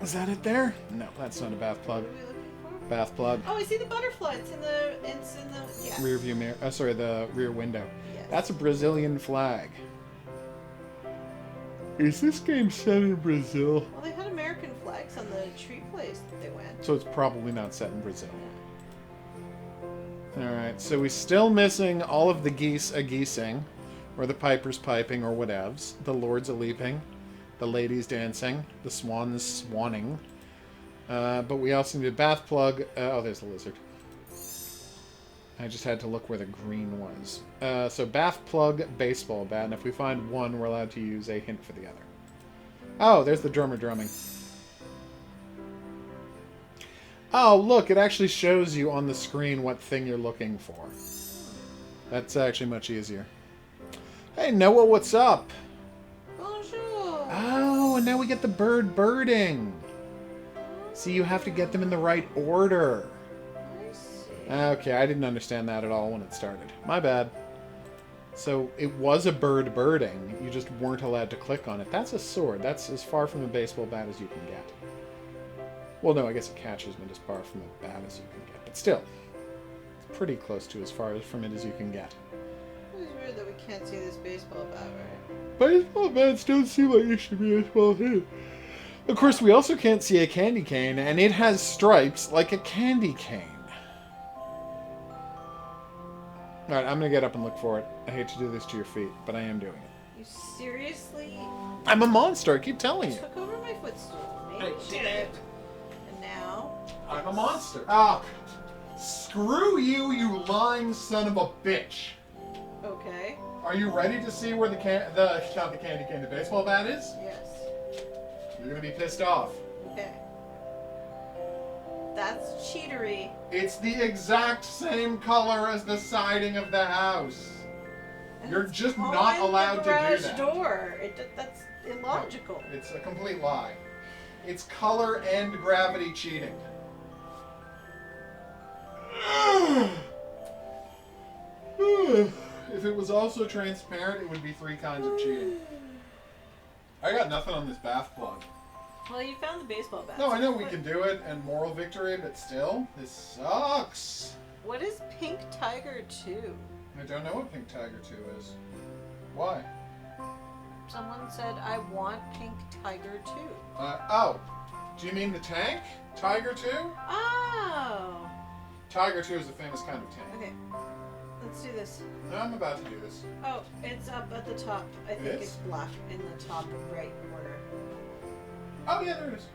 Is that it there? No, that's not a bath plug. What are we looking for? Bath plug. Oh, I see the butterfly. It's in the... Yeah. Rear view mirror. Oh, sorry, the rear window. Yes. That's a Brazilian flag. Is this game set in Brazil? Well, they had American flags on the tree place that they went. So it's probably not set in Brazil. Alright, so we're still missing all of the geese a-geesing, or the pipers piping, or whatevs. The lords a-leaping, the ladies dancing, the swans swanning. But we also need a bath plug. Oh, there's a lizard. I just had to look where the green was. So bath plug, baseball bat, and if we find one, we're allowed to use a hint for the other. Oh, there's the drummer drumming. Oh, look, it actually shows you on the screen what thing you're looking for. That's actually much easier. Hey, Noah, what's up? Bonjour. Oh, and now we get the bird birding. See, you have to get them in the right order. I see. Okay, I didn't understand that at all when it started. My bad. So, it was a bird birding. You just weren't allowed to click on it. That's a sword. That's as far from a baseball bat as you can get. Well, no, I guess a catcher's mitt is far from a bat as you can get. But still, it's pretty close to as far from it as you can get. It's weird that we can't see this baseball bat, right? Baseball bats don't seem like it should be as well hit. Of course, we also can't see a candy cane, and it has stripes like a candy cane. Alright, I'm gonna get up and look for it. I hate to do this to your feet, but I am doing it. You seriously I'm a monster, I keep telling you. took over my footstool. Maybe I you did should. it. And now, I'm a monster. Ah, screw you, you lying son of a bitch. okay. Are you ready to see where not the candy cane, the baseball bat is? Yes. You're gonna be pissed off. Okay. That's cheatery. It's the exact same color as the siding of the house. You're It's just not on allowed the to do garage that. door. That's illogical. It's a complete lie. It's color and gravity cheating. If it was also transparent, it would be 3 kinds of cheating. I got nothing on this bath plug. Well, you found the baseball bat. No, I so know we what- can do it and moral victory, but still, this sucks. What is Pink Tiger 2? I don't know what Pink Tiger 2 is. Why? Someone said, I want Pink Tiger 2. Oh. Do you mean the tank? Tiger 2? Oh. Tiger 2 is a famous kind of tank. Okay. Let's do this. No, I'm about to do this. Oh, it's up at the top. I think is? it's black in the top right corner. Oh, yeah, there it is.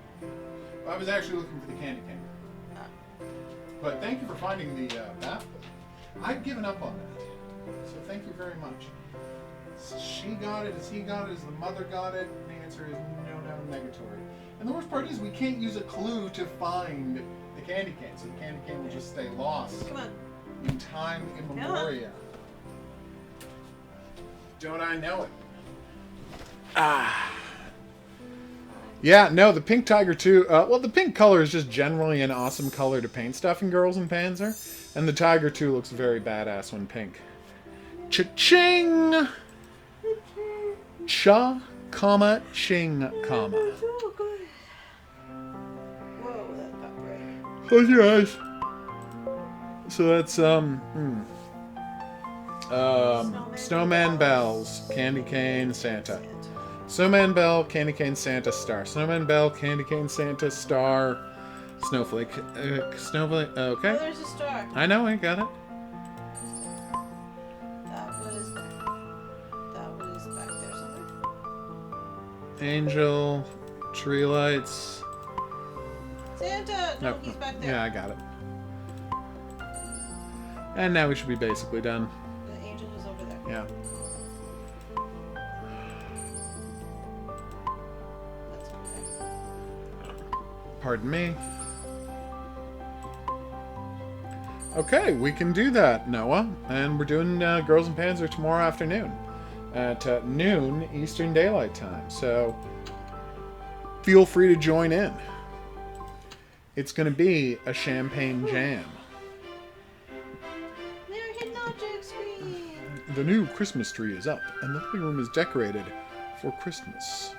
I was actually looking for the candy cane. But thank you for finding the bath book. I've given up on that. So thank you very much. She got it, as he got it, as the mother got it. The answer is no, negatory. And the worst part is we can't use a clue to find the candy cane, so the candy cane will just stay lost Come on. in time immemoria. Don't I know it? Yeah, no, the Pink Tiger 2, well, the pink color is just generally an awesome color to paint stuff in Girls and Panzer, and the Tiger 2 looks very badass when pink. Cha-ching! Cha, comma, ching, comma. Oh, good. Whoa, that got bright. Close your eyes. So that's, Snowman Bells, Candy Cane, Santa. Snowman Bell, Candy Cane, Santa, Star. Snowman Bell, Candy Cane, Santa, Star, Snowflake. Snowflake, Oh, okay. there's a star. I know, I got it. That was there. That was back there somewhere. Angel, tree lights. Santa! No, Nope. he's back there. Yeah, I got it. And now we should be basically done. The angel was over there. Yeah. That's okay. Pardon me. Okay, we can do that, Noah. And we're doing Girls and Panzer tomorrow afternoon at noon Eastern Daylight Time. So feel free to join in. It's going to be a champagne jam. They're hidden objects screen! The new Christmas tree is up, and the living room is decorated for Christmas.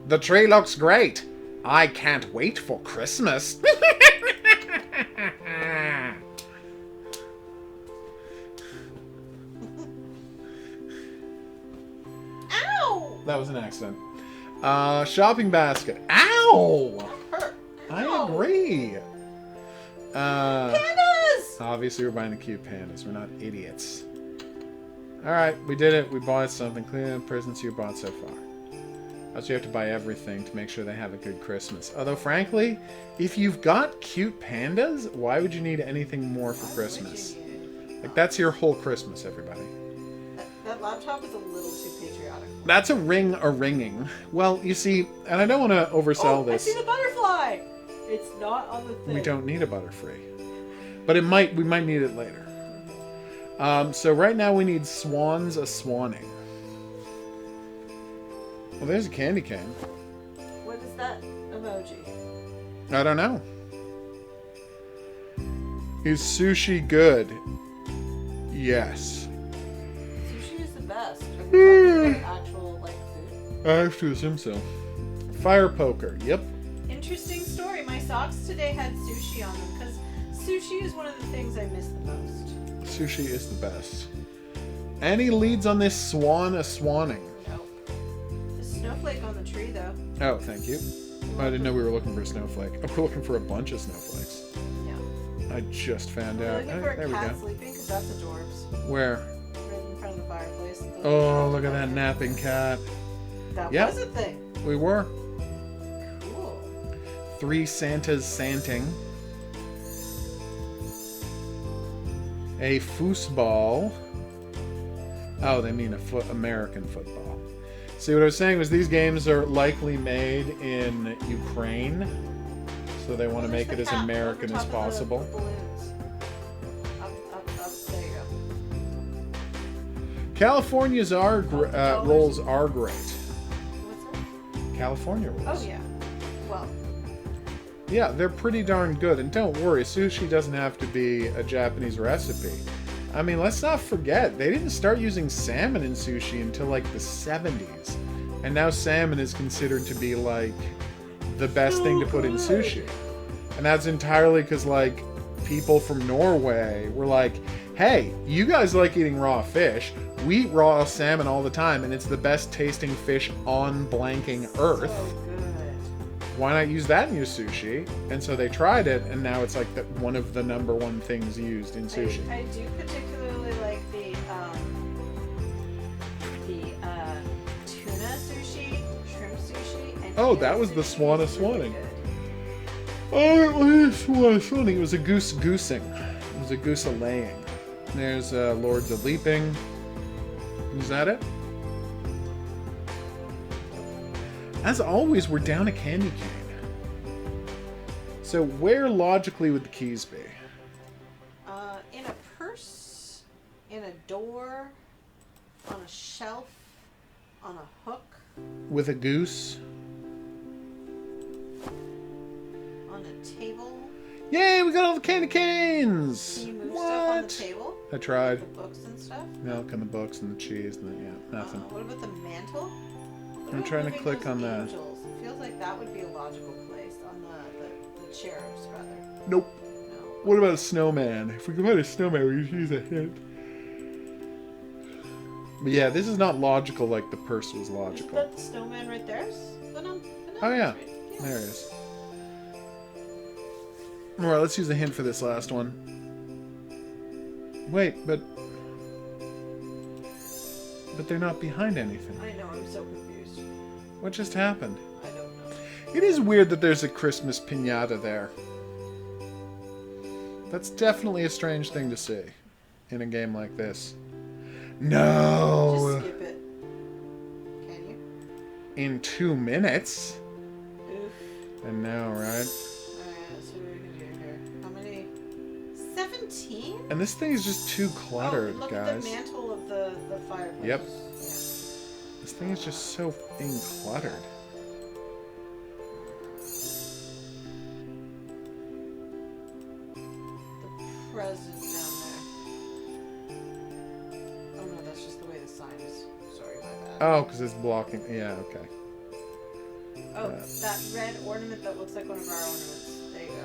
The tree looks great. I can't wait for Christmas. Ow! That was an accident. Shopping basket. Ow! Hurt. I Ow. agree. Pandas! Obviously, we're buying the cute pandas. We're not idiots. Alright, we did it. We bought something. Clean up presents you bought so far. Also, you have to buy everything to make sure they have a good Christmas. Although, frankly, if you've got cute pandas, why would you need anything more for Christmas? Like, that's your whole Christmas, everybody. That laptop is a little too patriotic. That's a ringing. Well, you see, and I don't want to oversell Oh, this. I see the butterfly! It's not on the thing. We don't need a Butterfree. But we might need it later. So right now we need swans a swanning. Well, there's a candy cane. What is that emoji? I don't know. Is sushi good? Yes. Sushi is the best. Are we talking about actual, like, food? I have to assume so. Fire poker. Yep. Interesting story. My socks today had sushi on them because sushi is one of the things I miss the most. Sushi is the best. Any leads on this swan a swanning? Nope. The snowflake on the tree, though. Oh, thank you. I didn't know we were looking for a snowflake. Oh, we're looking for a bunch of snowflakes. Yeah. I just found We're out. looking Oh, for a there we cat go. sleeping because that's adorbs. Where? Right in front of the fireplace. Oh, look at that napping cat. That Yep. was a thing. We were. Cool. 3 Santas santing. A foosball. Oh, they mean American football. See, what I was saying was these games are likely made in Ukraine, so they want to make it as American as possible. Balloons. Up. There you go. California's rolls are great. What's that? California rolls. Oh, yeah. Well, Yeah, they're pretty darn good. And don't worry, sushi doesn't have to be a Japanese recipe. I mean, let's not forget, they didn't start using salmon in sushi until like the 70s. And now salmon is considered to be like the best thing to put in sushi. And that's entirely because like people from Norway were like, hey, you guys like eating raw fish. We eat raw salmon all the time, and it's the best tasting fish on blanking earth. so good. Why not use that in your sushi? And so they tried it, and now it's like one of the #1 things used in sushi. I do particularly like the tuna sushi, shrimp sushi, and Oh, eel that was the sushi swan is of really swanning. good. Oh, it was swanning. It was a goosing. It was a goose a laying. There's Lords of Leaping. Is that it? As always, we're down a candy cane. So where logically would the keys be? In a purse, in a door, on a shelf, on a hook, With a goose? on a table. Yay, we got all the candy canes! Can you move What? stuff on the table? I tried. The books and stuff. Milk and the books and the cheese and the, yeah, nothing. What about the mantle? What I'm about trying to moving click those on that. angels? It feels like that would be a logical place on the cherubs, rather. Nope. No. What about a snowman? If we could find a snowman, we could use a hint. But yeah, this is not logical like the purse was Is logical. that the snowman right there? Oh yeah, there it is. Alright, let's use a hint for this last one. Wait, but they're not behind anything. I know, I'm so confused. What just happened? I don't know. It is weird that there's a Christmas piñata there. That's definitely a strange thing to see in a game like this. No! Just skip it. Can you? In 2 minutes? Oof. I know, right? Alright, let's see what we can do here. How many? 17? And this thing is just too cluttered, look guys. at the mantle of the fireplace. Yep. Yeah. This thing is just so f***ing cluttered. The present down there. Oh no, that's just the way the sign is. Sorry, my bad. Oh, because it's blocking. Yeah, okay. Oh, that red ornament that looks like one of our ornaments. There you go.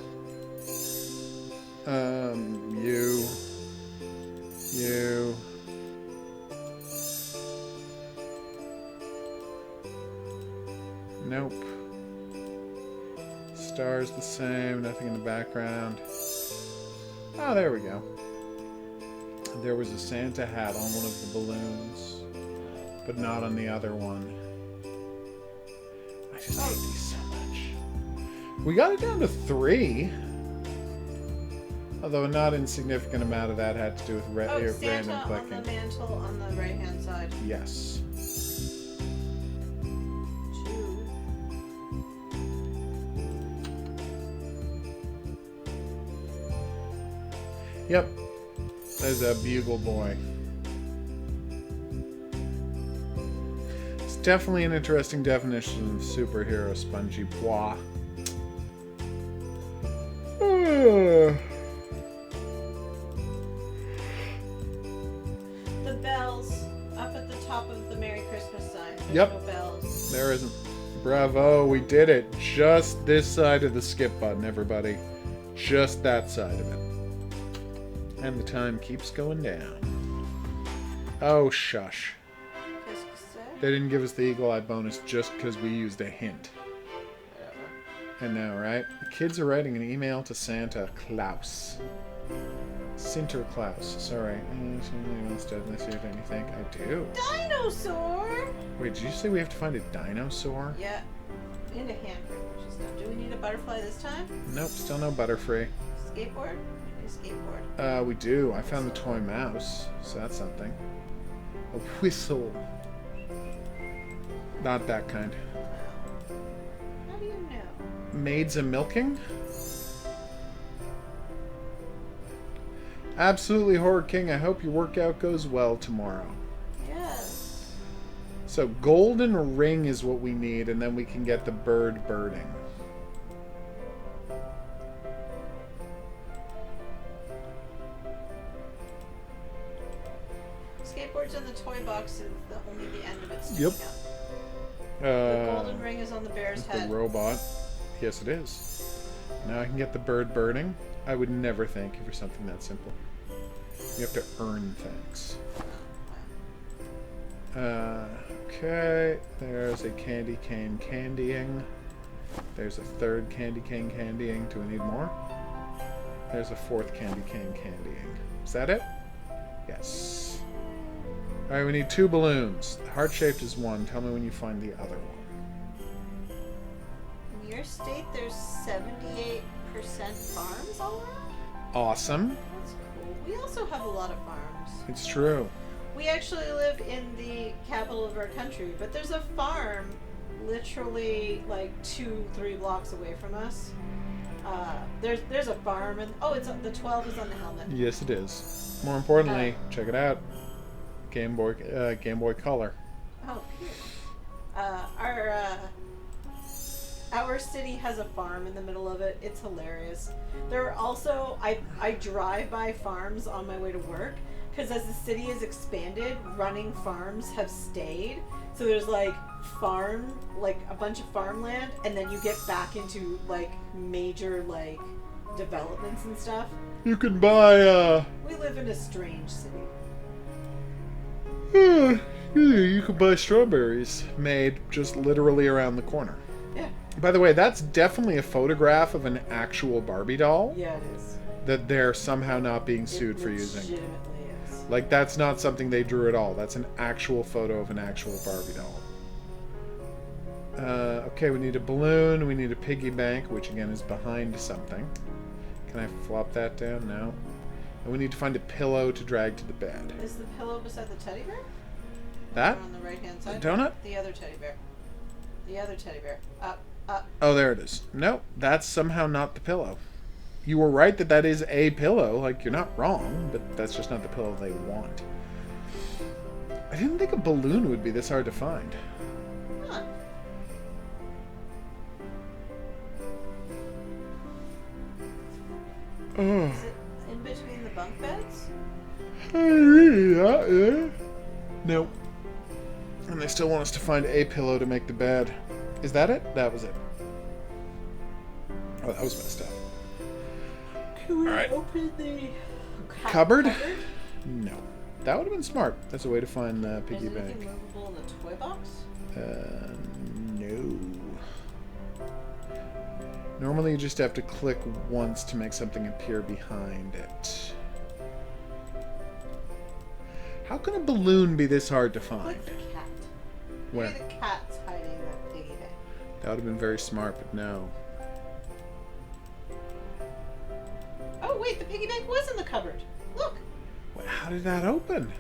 You. Nope. Stars the same, nothing in the background. Oh, there we go. There was a Santa hat on one of the balloons, but not on the other one. I just hate these so much. We got it down to 3. Although a not insignificant amount of that had to do with Oh, random Santa on the clicking. mantle on the right hand side. Yes. 2. Yep. There's a bugle boy. It's definitely an interesting definition of superhero, Spongy Bois. The bells up at the top of the Merry Christmas sign. There's Yep. no bells. There isn't. Bravo, we did it. Just this side of the skip button, everybody. Just that side of it. And the time keeps going down. Oh, shush. Qu'est-ce que c'est? They didn't give us the eagle eye bonus just because we used a hint. Whatever. I know, right? The kids are writing an email to Santa Claus. Sinterklaas. Sorry. Somebody wants to see if anything. I do. Dinosaur! Wait, did you say we have to find a dinosaur? Yeah. And a handprint, which is no. Do we need a butterfly this time? Nope, still no Butterfree. Skateboard? We need a skateboard. We do. I found the toy mouse, so that's something. A whistle. Not that kind. How do you know? Maids a milking? Absolutely, Horror King. I hope your workout goes well tomorrow. Yes. So, golden ring is what we need, and then we can get the bird birding. Skateboard's in the toy box and only the end of it's sticking Yep. up. The golden ring is on the bear's The head. robot. Yes, it is. Now I can get the bird birding. I would never thank you for something that simple. You have to earn things. Okay. There's a candy cane candying. There's a third candy cane candying. Do we need more? There's a fourth candy cane candying. Is that it? Yes. Alright, we need 2 balloons. Heart-shaped is 1. Tell me when you find the other one. In your state, there's 78% farms all around? Awesome. That's cool. We also have a lot of farms. It's true. We actually live in the capital of our country, but there's a farm literally like 2-3 blocks away from us. There's a farm, and it's the 12 is on the helmet. Yes, it is. More importantly, check it out. Game Boy Color. Oh, cute. Our city has a farm in the middle of it. It's hilarious. There are also I drive by farms on my way to work because as the city has expanded, running farms have stayed. So there's like a bunch of farmland, and then you get back into like major like developments and stuff. You can buy We live in a strange city. you could buy strawberries made just literally around the corner. Yeah. By the way, that's definitely a photograph of an actual Barbie doll Yeah, it is. that they're somehow not being sued It for using. legitimately is. Like, that's not something they drew at all. That's an actual photo of an actual Barbie doll. Okay, we need a balloon. We need a piggy bank, which again is behind something. Can I flop that down? No. And we need to find a pillow to drag to the bed. Is the pillow beside the teddy bear? That? Or on the right hand side? Donut? The other teddy bear. The other teddy bear. Up. Oh, there it is. Nope, that's somehow not the pillow. You were right that that is a pillow. Like, you're not wrong, but that's just not the pillow they want. I didn't think a balloon would be this hard to find. Huh. Oh. Is it in between the bunk beds? Nope. And they still want us to find a pillow to make the bed. Is that it? That was it. Oh, that was messed up. Can we Alright. open the Cupboard? No. That would have been smart. That's a way to find the piggy Is anything bank. movable in the toy box? No. Normally you just have to click once to make something appear behind it. How can a balloon be this hard to find? Like the cat. Where? Maybe the cat's hiding that piggy bank. That would have been very smart, but no. Oh wait, the piggy bank was in the cupboard. Look. Wait, how did that open?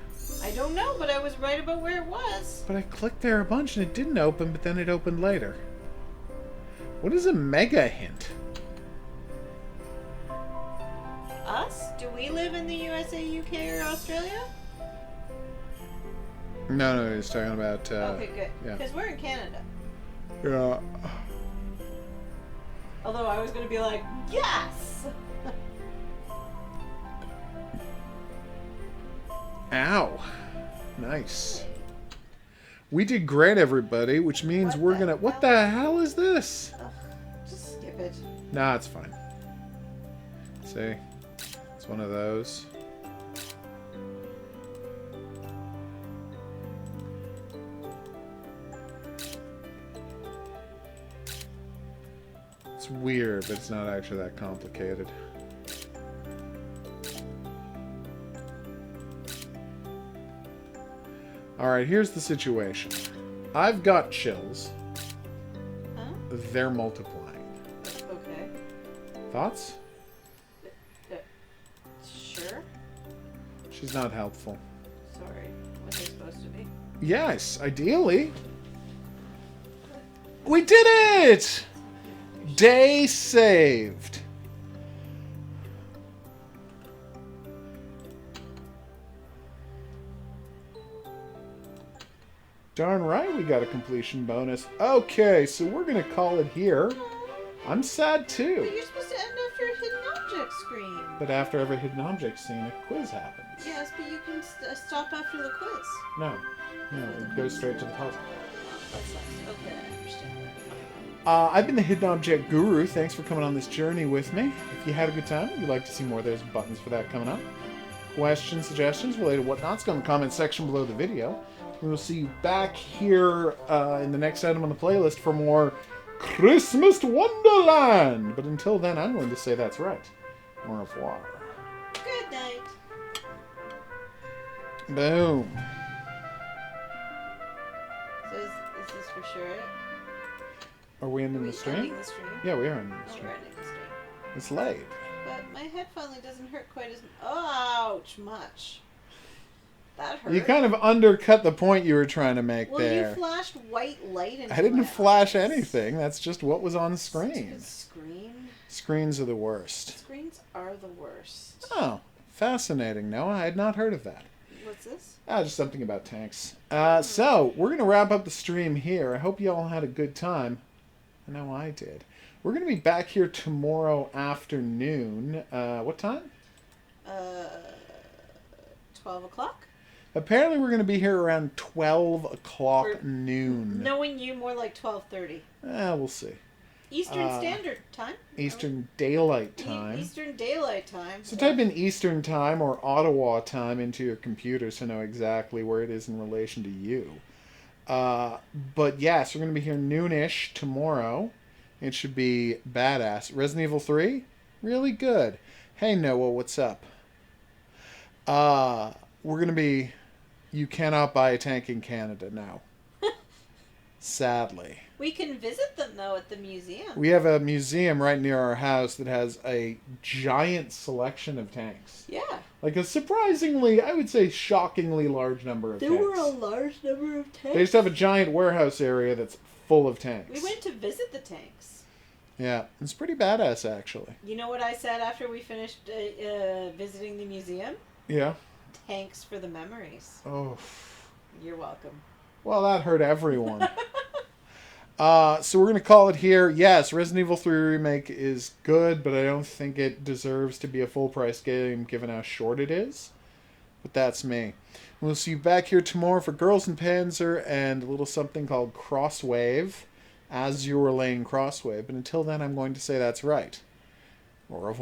I don't know, but I was right about where it was. But I clicked there a bunch and it didn't open, but then it opened later. What is a mega hint? Us? Do we live in the USA, UK, or Australia? No, he's talking about. Okay, good. Yeah. Because we're in Canada. Yeah. Although I was going to be like, yes! Ow. Nice. We did great, everybody, which means we're gonna. What the hell is this? Ugh, just skip it. Nah, it's fine. See? It's one of those. It's weird, but it's not actually that complicated. Alright, here's the situation. I've got chills. Huh? They're multiplying. Okay. Thoughts? Sure. She's not helpful. Sorry. What they supposed to be? Yes, ideally. We did it! Day saved. Darn right we got a completion bonus. Okay, so we're going to call it here. I'm sad But too. you're supposed to end after a hidden object screen. But after every hidden object scene, a quiz happens. Yes, but you can stop after the quiz. No, it goes straight to the puzzle. That sucks. Okay, I understand that. I've been the Hidden Object Guru. Thanks for coming on this journey with me. If you had a good time, if you'd like to see more, there's buttons for that coming up. Questions, suggestions, related whatnots, go in the comment section below the video. We will see you back here in the next item on the playlist for more Christmas Wonderland. But until then, I'm going to say that's right. Au revoir. Good night. Boom. So is this for sure? Are we Are ending we the stream? ending the stream? Yeah, we are ending Oh, the stream. we're ending the stream. It's late. But my head finally doesn't hurt quite as ouch much. That hurt. You kind of undercut the point you were trying to make well, there. you flashed white light into I didn't my flash eyes. anything. That's just what was on screen. Screen? Screens are the worst. Screens are the worst. Oh, fascinating. No, I had not heard of that. What's this? Just something about tanks. So, we're going to wrap up the stream here. I hope you all had a good time. I know I did. We're going to be back here tomorrow afternoon. What time? 12 o'clock? Apparently we're going to be here around 12 o'clock Or- noon. Knowing you, more like 12:30. We'll see. Eastern Standard Time. Eastern Daylight Time. Eastern Daylight Time. So type in Eastern Time or Ottawa Time into your computer to know exactly where it is in relation to you. But yes, we're going to be here noonish tomorrow. It should be badass. Resident Evil 3? Really good. Hey Noah, what's up? We're going to be... You cannot buy a tank in Canada now. Sadly. We can visit them, though, at the museum. We have a museum right near our house that has a giant selection of tanks. Yeah. Like a surprisingly, I would say shockingly large number of There tanks. were a large number of tanks. They just have a giant warehouse area that's full of tanks. We went to visit the tanks. Yeah, it's pretty badass actually. You know what I said after we finished visiting the museum? Yeah. Tanks for the memories. Oh. You're welcome. Well, that hurt everyone. So we're going to call it here. Yes, Resident Evil 3 Remake is good, but I don't think it deserves to be a full-price game given how short it is. But that's me. We'll see you back here tomorrow for Girls in Panzer and a little something called Crosswave. Azure Lane Crosswave. But until then, I'm going to say that's right. Au revoir.